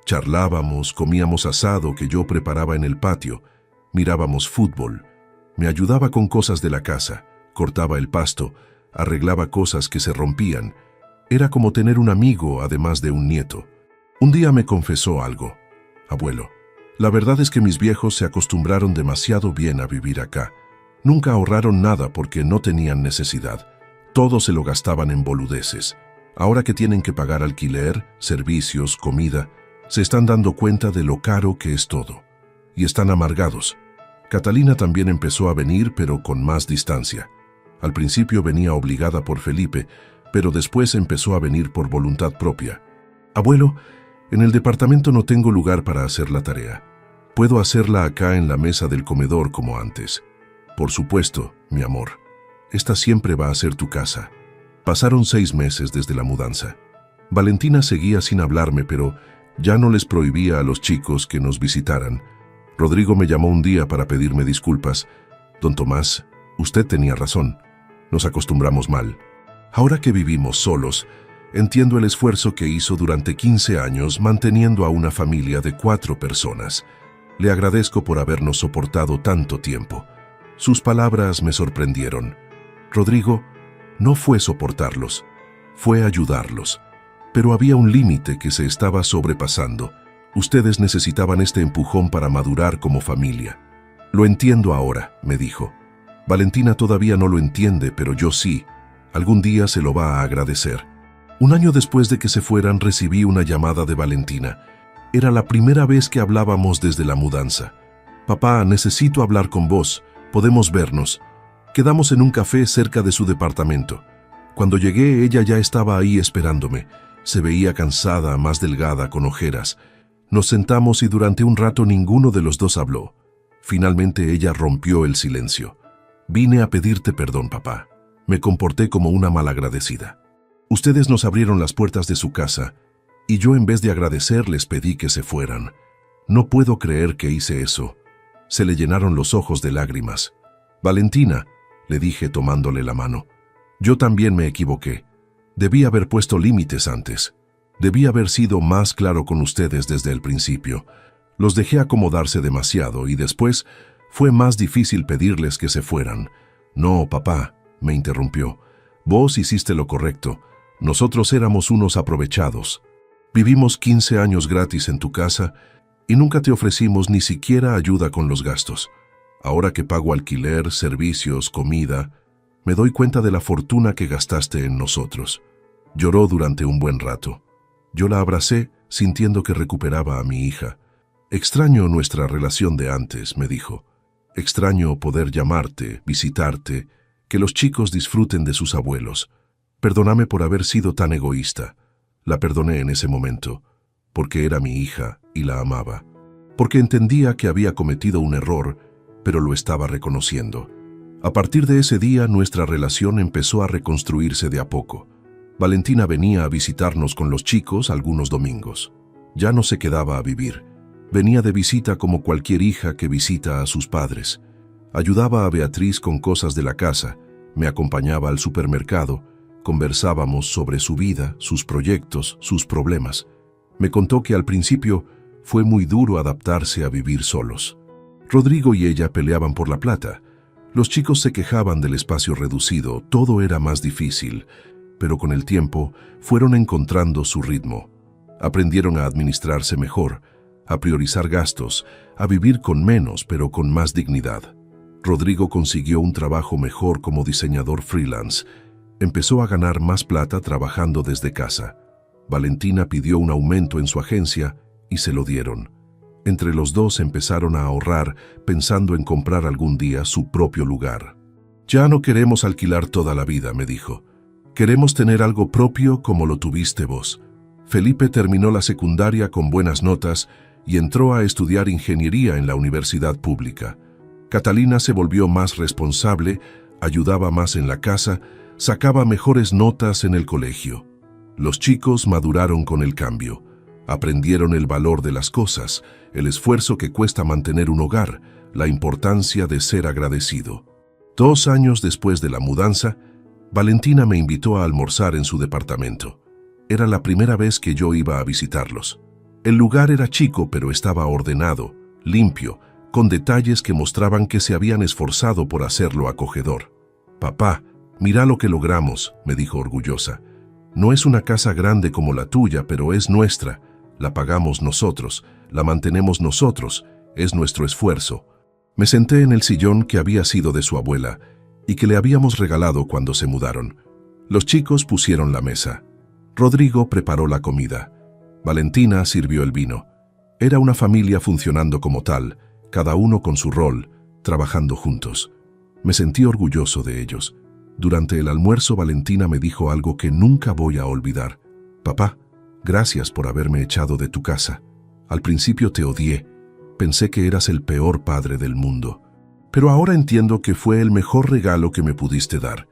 Speaker 1: Charlábamos, comíamos asado que yo preparaba en el patio, mirábamos fútbol. Me ayudaba con cosas de la casa, cortaba el pasto, arreglaba cosas que se rompían. Era como tener un amigo además de un nieto. Un día me confesó algo. Abuelo, la verdad es que mis viejos se acostumbraron demasiado bien a vivir acá. Nunca ahorraron nada porque no tenían necesidad. Todo se lo gastaban en boludeces. Ahora que tienen que pagar alquiler, servicios, comida, se están dando cuenta de lo caro que es todo. Y están amargados. Catalina también empezó a venir, pero con más distancia. Al principio venía obligada por Felipe, pero después empezó a venir por voluntad propia. Abuelo, en el departamento no tengo lugar para hacer la tarea. Puedo hacerla acá en la mesa del comedor como antes. Por supuesto, mi amor. Esta siempre va a ser tu casa. Pasaron 6 meses desde la mudanza. Valentina seguía sin hablarme, pero ya no les prohibía a los chicos que nos visitaran. Rodrigo me llamó un día para pedirme disculpas. Don Tomás, usted tenía razón. Nos acostumbramos mal. Ahora que vivimos solos, entiendo el esfuerzo que hizo durante 15 años manteniendo a una familia de 4 personas. Le agradezco por habernos soportado tanto tiempo. Sus palabras me sorprendieron. Rodrigo, no fue soportarlos, fue ayudarlos. Pero había un límite que se estaba sobrepasando. Ustedes necesitaban este empujón para madurar como familia. Lo entiendo ahora, me dijo. Valentina todavía no lo entiende, pero yo sí. Algún día se lo va a agradecer. Un año después de que se fueran, recibí una llamada de Valentina. Era la primera vez que hablábamos desde la mudanza. Papá, necesito hablar con vos. Podemos vernos. Quedamos en un café cerca de su departamento. Cuando llegué, ella ya estaba ahí esperándome. Se veía cansada, más delgada, con ojeras. Nos sentamos y durante un rato ninguno de los dos habló. Finalmente ella rompió el silencio. Vine a pedirte perdón, papá. Me comporté como una malagradecida. Ustedes nos abrieron las puertas de su casa y yo en vez de agradecer les pedí que se fueran. No puedo creer que hice eso. Se le llenaron los ojos de lágrimas. Valentina, le dije tomándole la mano, yo también me equivoqué. Debí haber puesto límites antes. Debí haber sido más claro con ustedes desde el principio. Los dejé acomodarse demasiado y después fue más difícil pedirles que se fueran. No, papá, me interrumpió. Vos hiciste lo correcto. Nosotros éramos unos aprovechados. Vivimos 15 años gratis en tu casa y nunca te ofrecimos ni siquiera ayuda con los gastos. Ahora que pago alquiler, servicios, comida, me doy cuenta de la fortuna que gastaste en nosotros. Lloró durante un buen rato. Yo la abracé, sintiendo que recuperaba a mi hija. Extraño nuestra relación de antes, me dijo. Extraño poder llamarte, visitarte, que los chicos disfruten de sus abuelos. Perdóname por haber sido tan egoísta. La perdoné en ese momento, porque era mi hija y la amaba. Porque entendía que había cometido un error, pero lo estaba reconociendo. A partir de ese día, nuestra relación empezó a reconstruirse de a poco. Valentina venía a visitarnos con los chicos algunos domingos. Ya no se quedaba a vivir. Venía de visita como cualquier hija que visita a sus padres. Ayudaba a Beatriz con cosas de la casa, me acompañaba al supermercado, conversábamos sobre su vida, sus proyectos, sus problemas. Me contó que al principio fue muy duro adaptarse a vivir solos. Rodrigo y ella peleaban por la plata. Los chicos se quejaban del espacio reducido, todo era más difícil, pero con el tiempo fueron encontrando su ritmo. Aprendieron a administrarse mejor, a priorizar gastos, a vivir con menos pero con más dignidad. Rodrigo consiguió un trabajo mejor como diseñador freelance. Empezó a ganar más plata trabajando desde casa. Valentina pidió un aumento en su agencia y se lo dieron. Entre los dos empezaron a ahorrar pensando en comprar algún día su propio lugar. Ya no queremos alquilar toda la vida, me dijo. Queremos tener algo propio como lo tuviste vos. Felipe terminó la secundaria con buenas notas y entró a estudiar ingeniería en la universidad pública. Catalina se volvió más responsable, ayudaba más en la casa, sacaba mejores notas en el colegio. Los chicos maduraron con el cambio. Aprendieron el valor de las cosas, el esfuerzo que cuesta mantener un hogar, la importancia de ser agradecido. 2 años después de la mudanza, Valentina me invitó a almorzar en su departamento. Era la primera vez que yo iba a visitarlos. El lugar era chico, pero estaba ordenado, limpio, con detalles que mostraban que se habían esforzado por hacerlo acogedor. «Papá, mira lo que logramos», me dijo orgullosa. «No es una casa grande como la tuya, pero es nuestra. La pagamos nosotros, la mantenemos nosotros, es nuestro esfuerzo». Me senté en el sillón que había sido de su abuela y que le habíamos regalado cuando se mudaron. Los chicos pusieron la mesa. Rodrigo preparó la comida. Valentina sirvió el vino. Era una familia funcionando como tal, cada uno con su rol, trabajando juntos. Me sentí orgulloso de ellos. Durante el almuerzo, Valentina me dijo algo que nunca voy a olvidar. «Papá, gracias por haberme echado de tu casa. Al principio te odié. Pensé que eras el peor padre del mundo. Pero ahora entiendo que fue el mejor regalo que me pudiste dar.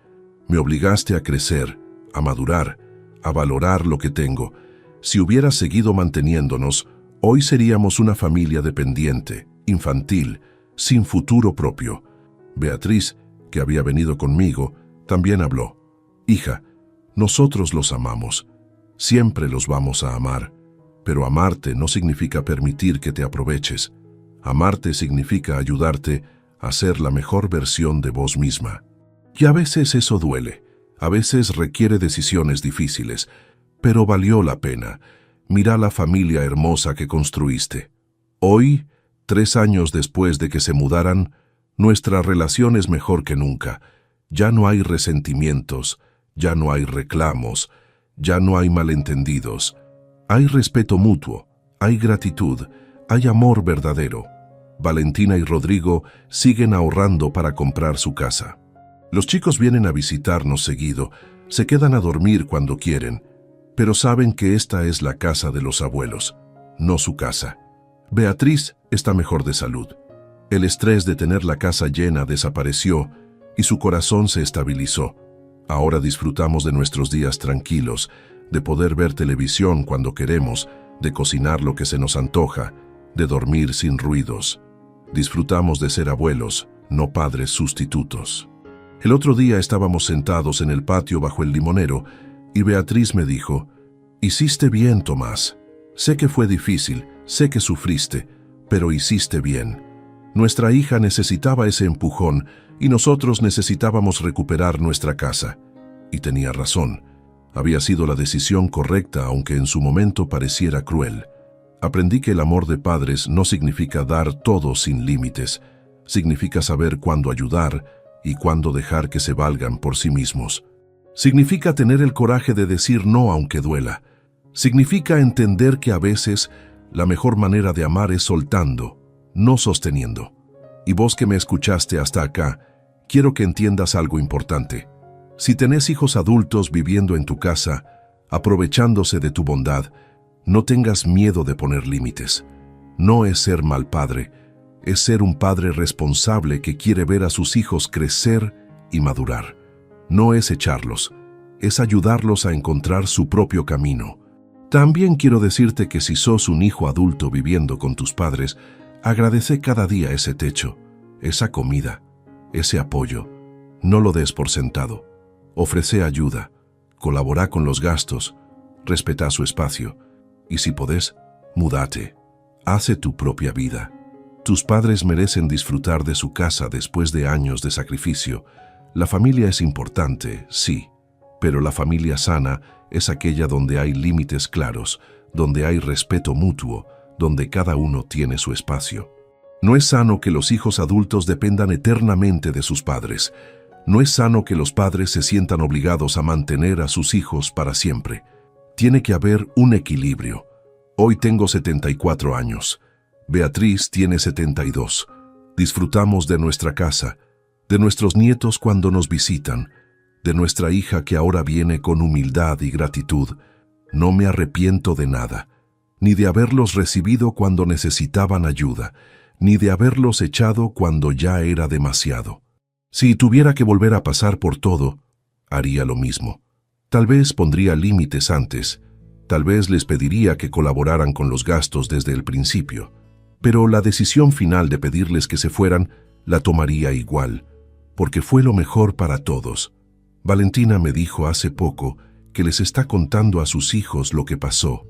Speaker 1: Me obligaste a crecer, a madurar, a valorar lo que tengo. Si hubieras seguido manteniéndonos, hoy seríamos una familia dependiente, infantil, sin futuro propio». Beatriz, que había venido conmigo, también habló. «Hija, nosotros los amamos. Siempre los vamos a amar. Pero amarte no significa permitir que te aproveches. Amarte significa ayudarte a ser la mejor versión de vos misma. Y a veces eso duele, a veces requiere decisiones difíciles, pero valió la pena. Mira la familia hermosa que construiste. Hoy, 3 años después de que se mudaran, nuestra relación es mejor que nunca. Ya no hay resentimientos, ya no hay reclamos, ya no hay malentendidos. Hay respeto mutuo, hay gratitud, hay amor verdadero. Valentina y Rodrigo siguen ahorrando para comprar su casa. Los chicos vienen a visitarnos seguido, se quedan a dormir cuando quieren, pero saben que esta es la casa de los abuelos, no su casa. Beatriz está mejor de salud. El estrés de tener la casa llena desapareció y su corazón se estabilizó. Ahora disfrutamos de nuestros días tranquilos, de poder ver televisión cuando queremos, de cocinar lo que se nos antoja, de dormir sin ruidos. Disfrutamos de ser abuelos, no padres sustitutos. El otro día estábamos sentados en el patio bajo el limonero y Beatriz me dijo: «Hiciste bien, Tomás. Sé que fue difícil, sé que sufriste, pero hiciste bien. Nuestra hija necesitaba ese empujón y nosotros necesitábamos recuperar nuestra casa». Y tenía razón. Había sido la decisión correcta, aunque en su momento pareciera cruel. Aprendí que el amor de padres no significa dar todo sin límites. Significa saber cuándo ayudar y cuándo dejar que se valgan por sí mismos. Significa tener el coraje de decir no aunque duela. Significa entender que a veces la mejor manera de amar es soltando, no sosteniendo. Y vos que me escuchaste hasta acá, quiero que entiendas algo importante. Si tenés hijos adultos viviendo en tu casa, aprovechándose de tu bondad, no tengas miedo de poner límites. No es ser mal padre, es ser un padre responsable que quiere ver a sus hijos crecer y madurar. No es echarlos, es ayudarlos a encontrar su propio camino. También quiero decirte que si sos un hijo adulto viviendo con tus padres, agradece cada día ese techo, esa comida, ese apoyo. No lo des por sentado. Ofrece ayuda, colabora con los gastos, respeta su espacio y si podés, múdate. Hace tu propia vida. Tus padres merecen disfrutar de su casa después de años de sacrificio. La familia es importante, sí, pero la familia sana es aquella donde hay límites claros, donde hay respeto mutuo, donde cada uno tiene su espacio. No es sano que los hijos adultos dependan eternamente de sus padres. No es sano que los padres se sientan obligados a mantener a sus hijos para siempre. Tiene que haber un equilibrio. Hoy tengo 74 años. Beatriz tiene 72. Disfrutamos de nuestra casa, de nuestros nietos cuando nos visitan, de nuestra hija que ahora viene con humildad y gratitud. No me arrepiento de nada, ni de haberlos recibido cuando necesitaban ayuda, ni de haberlos echado cuando ya era demasiado. Si tuviera que volver a pasar por todo, haría lo mismo. Tal vez pondría límites antes, tal vez les pediría que colaboraran con los gastos desde el principio, pero la decisión final de pedirles que se fueran la tomaría igual, porque fue lo mejor para todos. Valentina me dijo hace poco que les está contando a sus hijos lo que pasó.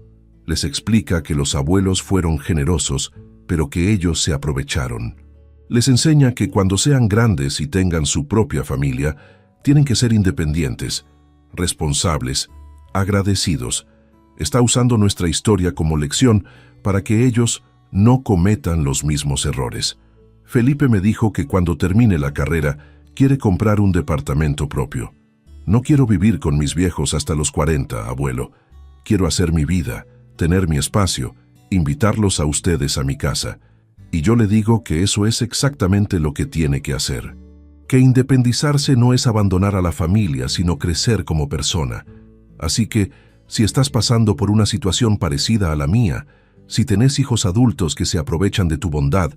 Speaker 1: Les explica que los abuelos fueron generosos, pero que ellos se aprovecharon. Les enseña que cuando sean grandes y tengan su propia familia, Tienen que ser independientes, responsables, agradecidos. Está usando nuestra historia como lección para que ellos no cometan los mismos errores. Felipe me dijo que cuando termine la carrera quiere comprar un departamento propio. No quiero vivir con mis viejos hasta los 40, abuelo. Quiero hacer mi vida, tener mi espacio, invitarlos a ustedes a mi casa. Y yo le digo que eso es exactamente lo que tiene que hacer. Que independizarse no es abandonar a la familia, sino crecer como persona. Así que, si estás pasando por una situación parecida a la mía, si tenés hijos adultos que se aprovechan de tu bondad,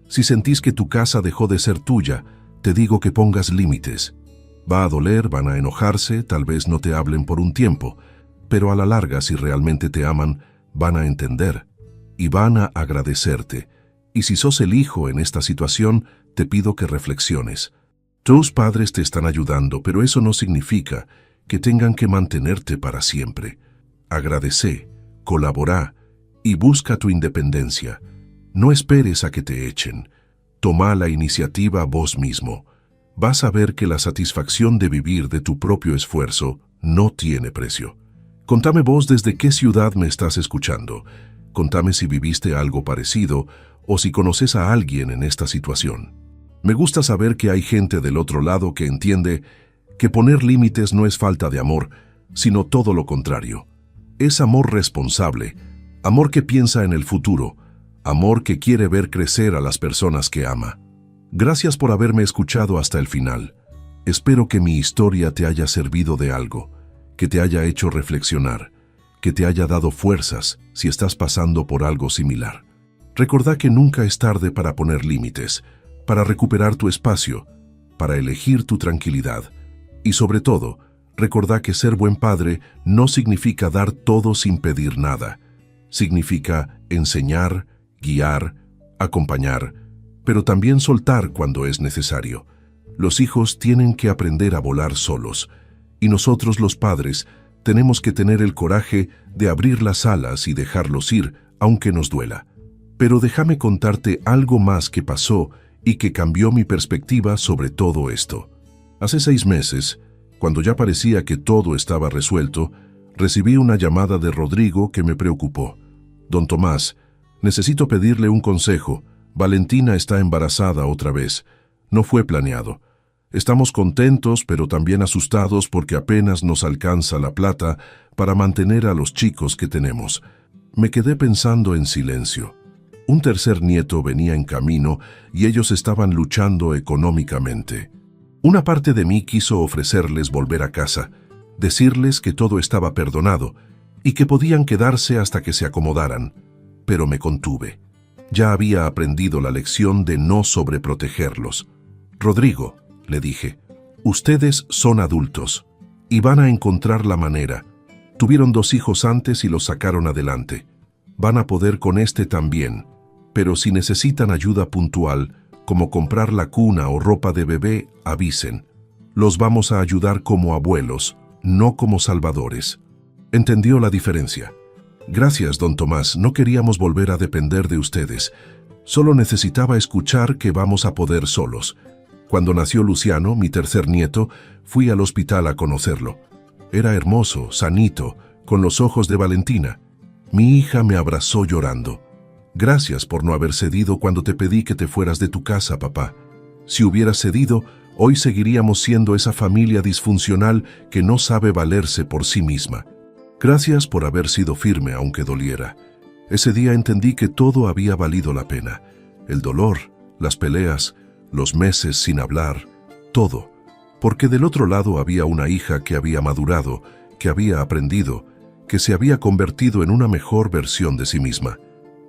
Speaker 1: si sentís que tu casa dejó de ser tuya, te digo que pongas límites. Va a doler, van a enojarse, tal vez no te hablen por un tiempo, pero a la larga, si realmente te aman, van a entender y van a agradecerte. Y si sos el hijo en esta situación, te pido que reflexiones. Tus padres te están ayudando, pero eso no significa que tengan que mantenerte para siempre. Agradece, colabora y busca tu independencia. No esperes a que te echen. Toma la iniciativa vos mismo. Vas a ver que la satisfacción de vivir de tu propio esfuerzo no tiene precio. Contame vos desde qué ciudad me estás escuchando. Contame si viviste algo parecido o si conoces a alguien en esta situación. Me gusta saber que hay gente del otro lado que entiende que poner límites no es falta de amor, sino todo lo contrario. Es amor responsable, amor que piensa en el futuro, amor que quiere ver crecer a las personas que ama. Gracias por haberme escuchado hasta el final. Espero que mi historia te haya servido de algo, que te haya hecho reflexionar, que te haya dado fuerzas si estás pasando por algo similar. Recordá que nunca es tarde para poner límites, para recuperar tu espacio, para elegir tu tranquilidad. Y sobre todo, recordá que ser buen padre no significa dar todo sin pedir nada. Significa enseñar, guiar, acompañar, pero también soltar cuando es necesario. Los hijos tienen que aprender a volar solos, y nosotros los padres tenemos que tener el coraje de abrir las alas y dejarlos ir, aunque nos duela. Pero déjame contarte algo más que pasó y que cambió mi perspectiva sobre todo esto. Hace 6 meses, cuando ya parecía que todo estaba resuelto, recibí una llamada de Rodrigo que me preocupó. Don Tomás, necesito pedirle un consejo. Valentina está embarazada otra vez. No fue planeado. Estamos contentos, pero también asustados porque apenas nos alcanza la plata para mantener a los chicos que tenemos. Me quedé pensando en silencio. Un tercer nieto venía en camino y ellos estaban luchando económicamente. Una parte de mí quiso ofrecerles volver a casa, decirles que todo estaba perdonado y que podían quedarse hasta que se acomodaran, pero me contuve. Ya había aprendido la lección de no sobreprotegerlos. Rodrigo, le dije, ustedes son adultos y van a encontrar la manera. Tuvieron 2 hijos antes y los sacaron adelante. Van a poder con este también, pero si necesitan ayuda puntual, como comprar la cuna o ropa de bebé, avisen. Los vamos a ayudar como abuelos, no como salvadores. ¿Entendió la diferencia? Gracias, don Tomás, no queríamos volver a depender de ustedes. Solo necesitaba escuchar que vamos a poder solos. Cuando nació Luciano, mi tercer nieto, fui al hospital a conocerlo. Era hermoso, sanito, con los ojos de Valentina. Mi hija me abrazó llorando. Gracias por no haber cedido cuando te pedí que te fueras de tu casa, papá. Si hubieras cedido, hoy seguiríamos siendo esa familia disfuncional que no sabe valerse por sí misma. Gracias por haber sido firme aunque doliera. Ese día entendí que todo había valido la pena. El dolor, las peleas, los meses sin hablar, todo. Porque del otro lado había una hija que había madurado, que había aprendido, que se había convertido en una mejor versión de sí misma.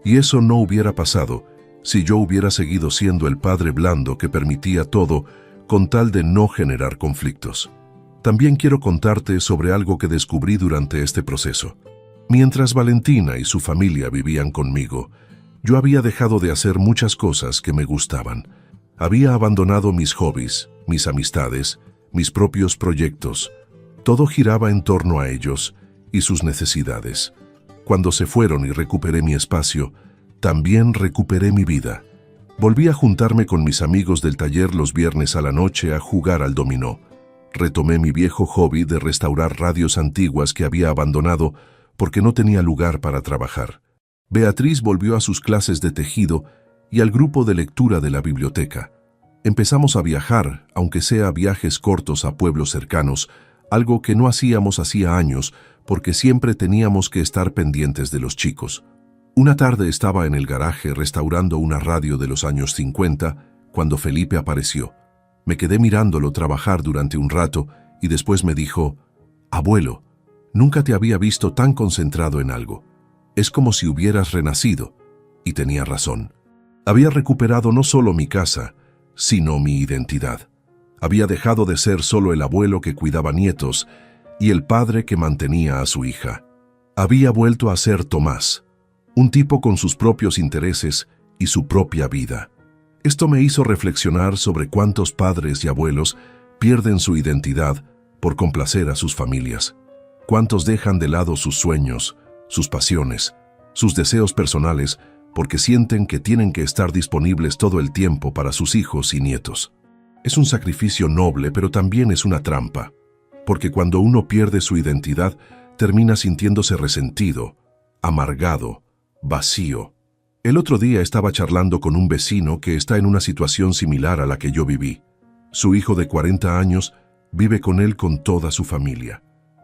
Speaker 1: Y eso no hubiera pasado si yo hubiera seguido siendo el padre blando que permitía todo con tal de no generar conflictos. También quiero contarte sobre algo que descubrí durante este proceso. Mientras Valentina y su familia vivían conmigo, yo había dejado de hacer muchas cosas que me gustaban. Había abandonado mis hobbies, mis amistades, mis propios proyectos. Todo giraba en torno a ellos y sus necesidades. Cuando se fueron y recuperé mi espacio, también recuperé mi vida. Volví a juntarme con mis amigos del taller los viernes a la noche a jugar al dominó. Retomé mi viejo hobby de restaurar radios antiguas que había abandonado porque no tenía lugar para trabajar. Beatriz volvió a sus clases de tejido y al grupo de lectura de la biblioteca. Empezamos a viajar, aunque sea viajes cortos a pueblos cercanos, algo que no hacíamos hacía años porque siempre teníamos que estar pendientes de los chicos. Una tarde estaba en el garaje restaurando una radio de los años 50 cuando Felipe apareció. Me quedé mirándolo trabajar durante un rato y después me dijo: «Abuelo, nunca te había visto tan concentrado en algo. Es como si hubieras renacido». Y tenía razón. Había recuperado no solo mi casa, sino mi identidad. Había dejado de ser solo el abuelo que cuidaba nietos y el padre que mantenía a su hija. Había vuelto a ser Tomás, un tipo con sus propios intereses y su propia vida. Esto me hizo reflexionar sobre cuántos padres y abuelos pierden su identidad por complacer a sus familias. Cuántos dejan de lado sus sueños, sus pasiones, sus deseos personales porque sienten que tienen que estar disponibles todo el tiempo para sus hijos y nietos. Es un sacrificio noble, pero también es una trampa, porque cuando uno pierde su identidad, termina sintiéndose resentido, amargado, vacío. El otro día estaba charlando con un vecino que está en una situación similar a la que yo viví. Su hijo de 40 años vive con él con toda su familia.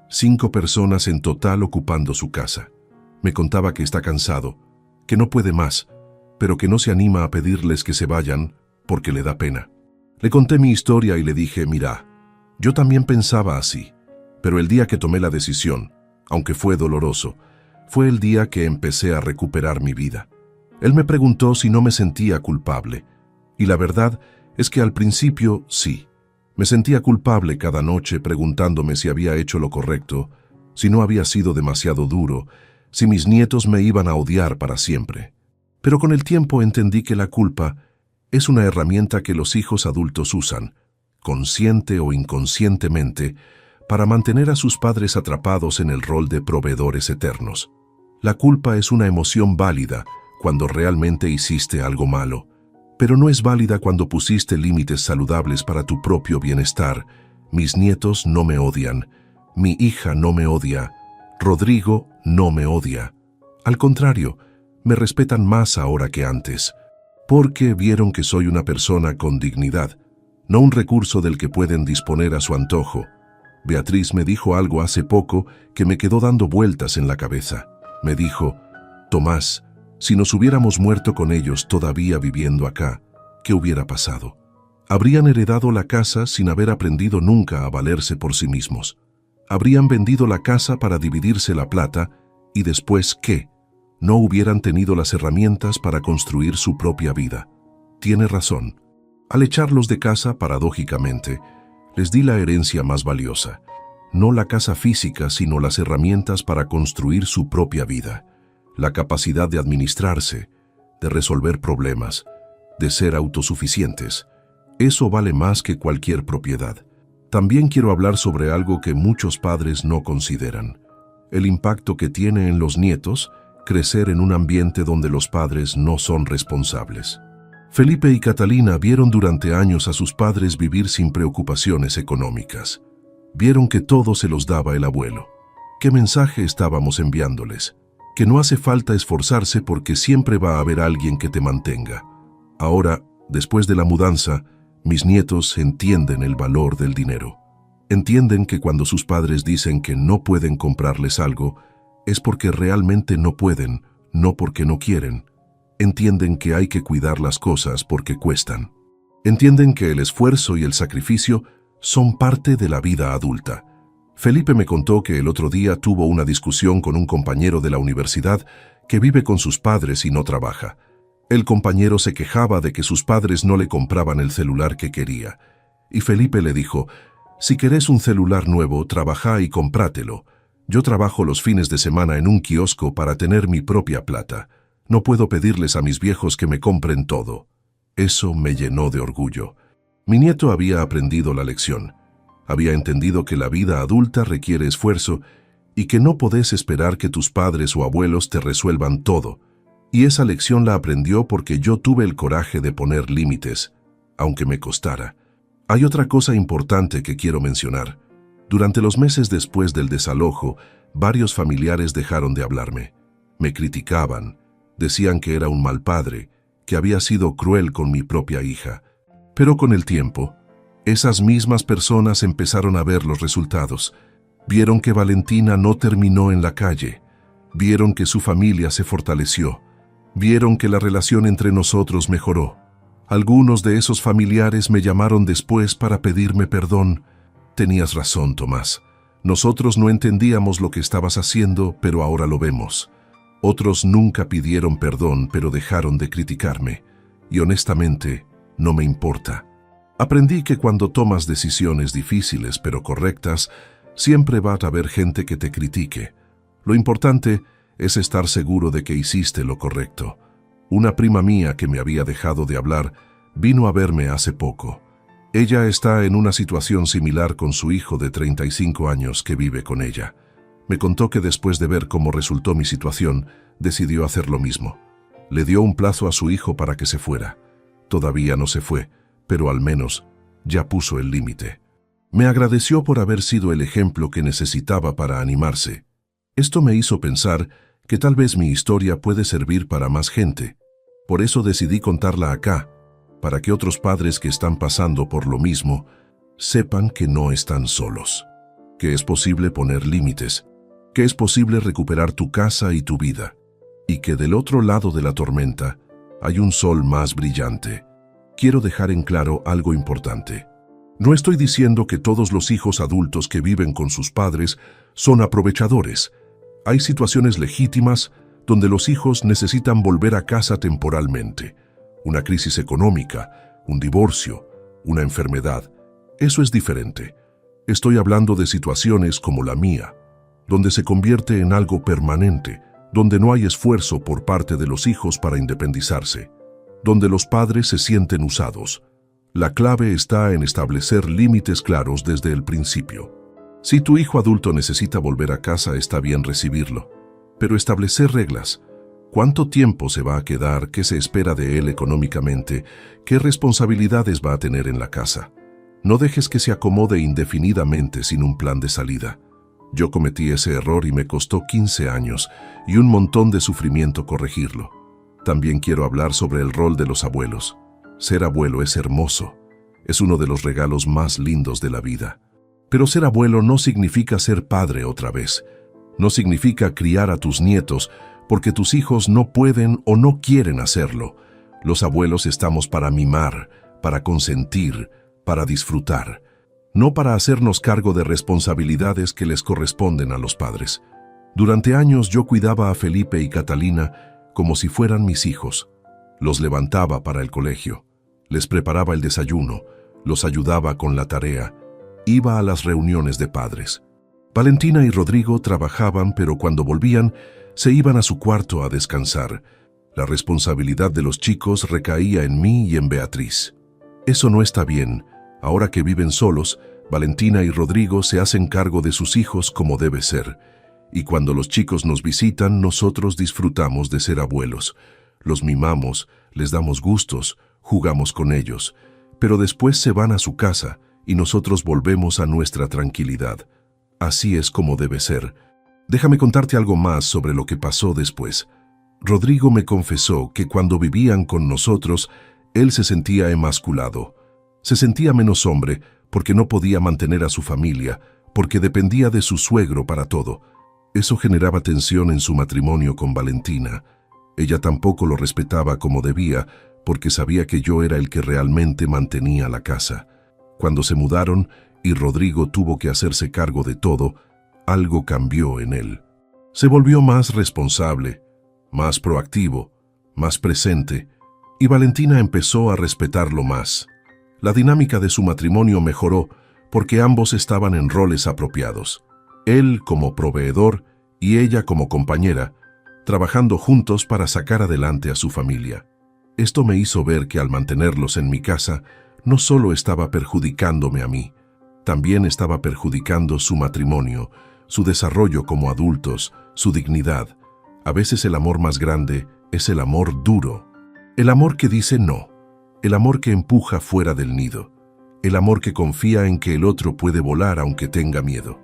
Speaker 1: 5 personas en total ocupando su casa. Me contaba que está cansado, que no puede más, pero que no se anima a pedirles que se vayan porque le da pena. Le conté mi historia y le dije: «Mira, yo también pensaba así, pero el día que tomé la decisión, aunque fue doloroso, fue el día que empecé a recuperar mi vida». Él me preguntó si no me sentía culpable, y la verdad es que al principio sí. Me sentía culpable cada noche preguntándome si había hecho lo correcto, si no había sido demasiado duro, si mis nietos me iban a odiar para siempre. Pero con el tiempo entendí que la culpa es una herramienta que los hijos adultos usan, consciente o inconscientemente, para mantener a sus padres atrapados en el rol de proveedores eternos. La culpa es una emoción válida cuando realmente hiciste algo malo, pero no es válida cuando pusiste límites saludables para tu propio bienestar. Mis nietos no me odian, mi hija no me odia, Rodrigo no me odia. Al contrario, me respetan más ahora que antes, porque vieron que soy una persona con dignidad, no un recurso del que pueden disponer a su antojo. Beatriz me dijo algo hace poco que me quedó dando vueltas en la cabeza. Me dijo: «Tomás, si nos hubiéramos muerto con ellos todavía viviendo acá, ¿qué hubiera pasado? Habrían heredado la casa sin haber aprendido nunca a valerse por sí mismos. Habrían vendido la casa para dividirse la plata y después, ¿qué? No hubieran tenido las herramientas para construir su propia vida». Tiene razón. Al echarlos de casa, paradójicamente, les di la herencia más valiosa. No la casa física, sino las herramientas para construir su propia vida. La capacidad de administrarse, de resolver problemas, de ser autosuficientes. Eso vale más que cualquier propiedad. También quiero hablar sobre algo que muchos padres no consideran: el impacto que tiene en los nietos crecer en un ambiente donde los padres no son responsables. Felipe y Catalina vieron durante años a sus padres vivir sin preocupaciones económicas. Vieron que todo se los daba el abuelo. ¿Qué mensaje estábamos enviándoles? Que no hace falta esforzarse porque siempre va a haber alguien que te mantenga. Ahora, después de la mudanza, mis nietos entienden el valor del dinero. Entienden que cuando sus padres dicen que no pueden comprarles algo, es porque realmente no pueden, no porque no quieren. Entienden que hay que cuidar las cosas porque cuestan. Entienden que el esfuerzo y el sacrificio son parte de la vida adulta. Felipe me contó que el otro día tuvo una discusión con un compañero de la universidad que vive con sus padres y no trabaja. El compañero se quejaba de que sus padres no le compraban el celular que quería. Y Felipe le dijo: «Si querés un celular nuevo, trabajá y comprátelo. Yo trabajo los fines de semana en un kiosco para tener mi propia plata. No puedo pedirles a mis viejos que me compren todo». Eso me llenó de orgullo. Mi nieto había aprendido la lección. Había entendido que la vida adulta requiere esfuerzo y que no podés esperar que tus padres o abuelos te resuelvan todo. Y esa lección la aprendió porque yo tuve el coraje de poner límites, aunque me costara. Hay otra cosa importante que quiero mencionar. Durante los meses después del desalojo, varios familiares dejaron de hablarme. Me criticaban, decían que era un mal padre, que había sido cruel con mi propia hija. Pero con el tiempo, esas mismas personas empezaron a ver los resultados. Vieron que Valentina no terminó en la calle. Vieron que su familia se fortaleció. Vieron que la relación entre nosotros mejoró. Algunos de esos familiares me llamaron después para pedirme perdón. Tenías razón, Tomás. Nosotros no entendíamos lo que estabas haciendo, pero ahora lo vemos. Otros nunca pidieron perdón, pero dejaron de criticarme. Y honestamente, no me importa. Aprendí que cuando tomas decisiones difíciles pero correctas, siempre va a haber gente que te critique. Lo importante es estar seguro de que hiciste lo correcto. Una prima mía que me había dejado de hablar vino a verme hace poco. Ella está en una situación similar con su hijo de 35 años que vive con ella. Me contó que después de ver cómo resultó mi situación, decidió hacer lo mismo. Le dio un plazo a su hijo para que se fuera. Todavía no se fue, pero al menos ya puso el límite. Me agradeció por haber sido el ejemplo que necesitaba para animarse. Esto me hizo pensar que tal vez mi historia puede servir para más gente. Por eso decidí contarla acá, para que otros padres que están pasando por lo mismo sepan que no están solos, que es posible poner límites, que es posible recuperar tu casa y tu vida, y que del otro lado de la tormenta hay un sol más brillante. Quiero dejar en claro algo importante. No estoy diciendo que todos los hijos adultos que viven con sus padres son aprovechadores. Hay situaciones legítimas donde los hijos necesitan volver a casa temporalmente. Una crisis económica, un divorcio, una enfermedad. Eso es diferente. Estoy hablando de situaciones como la mía, donde se convierte en algo permanente, donde no hay esfuerzo por parte de los hijos para independizarse, donde los padres se sienten usados. La clave está en establecer límites claros desde el principio. Si tu hijo adulto necesita volver a casa, está bien recibirlo, pero establecer reglas. ¿Cuánto tiempo se va a quedar? ¿Qué se espera de él económicamente? ¿Qué responsabilidades va a tener en la casa? No dejes que se acomode indefinidamente sin un plan de salida. Yo cometí ese error y me costó 15 años y un montón de sufrimiento corregirlo. También quiero hablar sobre el rol de los abuelos. Ser abuelo es hermoso. Es uno de los regalos más lindos de la vida. Pero ser abuelo no significa ser padre otra vez. No significa criar a tus nietos porque tus hijos no pueden o no quieren hacerlo. Los abuelos estamos para mimar, para consentir, para disfrutar, no para hacernos cargo de responsabilidades que les corresponden a los padres. Durante años yo cuidaba a Felipe y Catalina como si fueran mis hijos. Los levantaba para el colegio, les preparaba el desayuno, los ayudaba con la tarea, iba a las reuniones de padres. Valentina y Rodrigo trabajaban, pero cuando volvían, se iban a su cuarto a descansar. La responsabilidad de los chicos recaía en mí y en Beatriz. Eso no está bien. Ahora que viven solos, Valentina y Rodrigo se hacen cargo de sus hijos como debe ser. Y cuando los chicos nos visitan, nosotros disfrutamos de ser abuelos. Los mimamos, les damos gustos, jugamos con ellos. Pero después se van a su casa y nosotros volvemos a nuestra tranquilidad. Así es como debe ser. Déjame contarte algo más sobre lo que pasó después. Rodrigo me confesó que cuando vivían con nosotros, él se sentía emasculado. Se sentía menos hombre porque no podía mantener a su familia, porque dependía de su suegro para todo. Eso generaba tensión en su matrimonio con Valentina. Ella tampoco lo respetaba como debía, porque sabía que yo era el que realmente mantenía la casa. Cuando se mudaron y Rodrigo tuvo que hacerse cargo de todo, algo cambió en él. Se volvió más responsable, más proactivo, más presente, y Valentina empezó a respetarlo más. La dinámica de su matrimonio mejoró porque ambos estaban en roles apropiados. Él como proveedor y ella como compañera, trabajando juntos para sacar adelante a su familia. Esto me hizo ver que al mantenerlos en mi casa, no solo estaba perjudicándome a mí, también estaba perjudicando su matrimonio, su desarrollo como adultos, su dignidad. A veces el amor más grande es el amor duro, el amor que dice no, el amor que empuja fuera del nido, el amor que confía en que el otro puede volar aunque tenga miedo.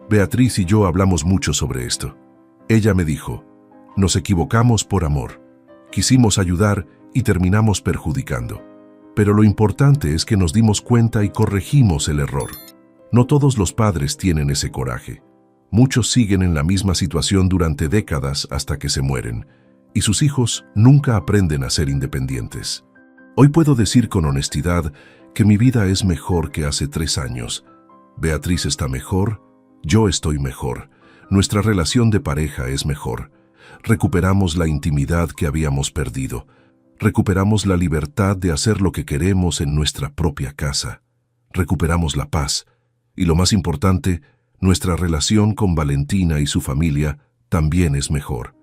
Speaker 1: Beatriz y yo hablamos mucho sobre esto. Ella me dijo, nos equivocamos por amor. Quisimos ayudar y terminamos perjudicando. Pero lo importante es que nos dimos cuenta y corregimos el error. No todos los padres tienen ese coraje. Muchos siguen en la misma situación durante décadas hasta que se mueren, y sus hijos nunca aprenden a ser independientes. Hoy puedo decir con honestidad que mi vida es mejor que hace 3 años. Beatriz está mejor, yo estoy mejor, nuestra relación de pareja es mejor. Recuperamos la intimidad que habíamos perdido. Recuperamos la libertad de hacer lo que queremos en nuestra propia casa. Recuperamos la paz. Y lo más importante, nuestra relación con Valentina y su familia también es mejor.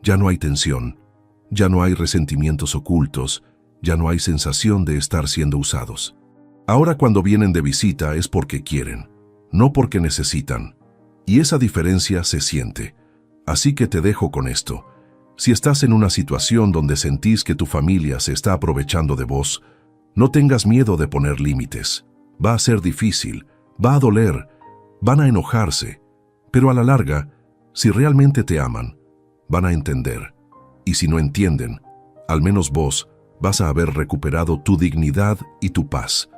Speaker 1: Ya no hay tensión, ya no hay resentimientos ocultos, ya no hay sensación de estar siendo usados. Ahora cuando vienen de visita es porque quieren, no porque necesitan. Y esa diferencia se siente. Así que te dejo con esto. Si estás en una situación donde sentís que tu familia se está aprovechando de vos, no tengas miedo de poner límites. Va a ser difícil, va a doler, van a enojarse, pero a la larga, si realmente te aman, van a entender. Y si no entienden, al menos vos vas a haber recuperado tu dignidad y tu paz.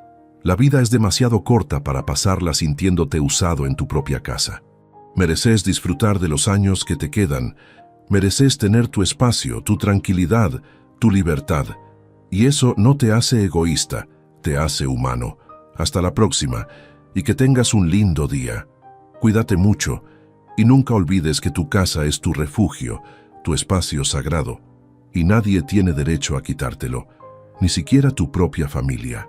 Speaker 1: La vida es demasiado corta para pasarla sintiéndote usado en tu propia casa. Mereces disfrutar de los años que te quedan. Mereces tener tu espacio, tu tranquilidad, tu libertad. Y eso no te hace egoísta, te hace humano. Hasta la próxima, y que tengas un lindo día. Cuídate mucho, y nunca olvides que tu casa es tu refugio, tu espacio sagrado, y nadie tiene derecho a quitártelo, ni siquiera tu propia familia.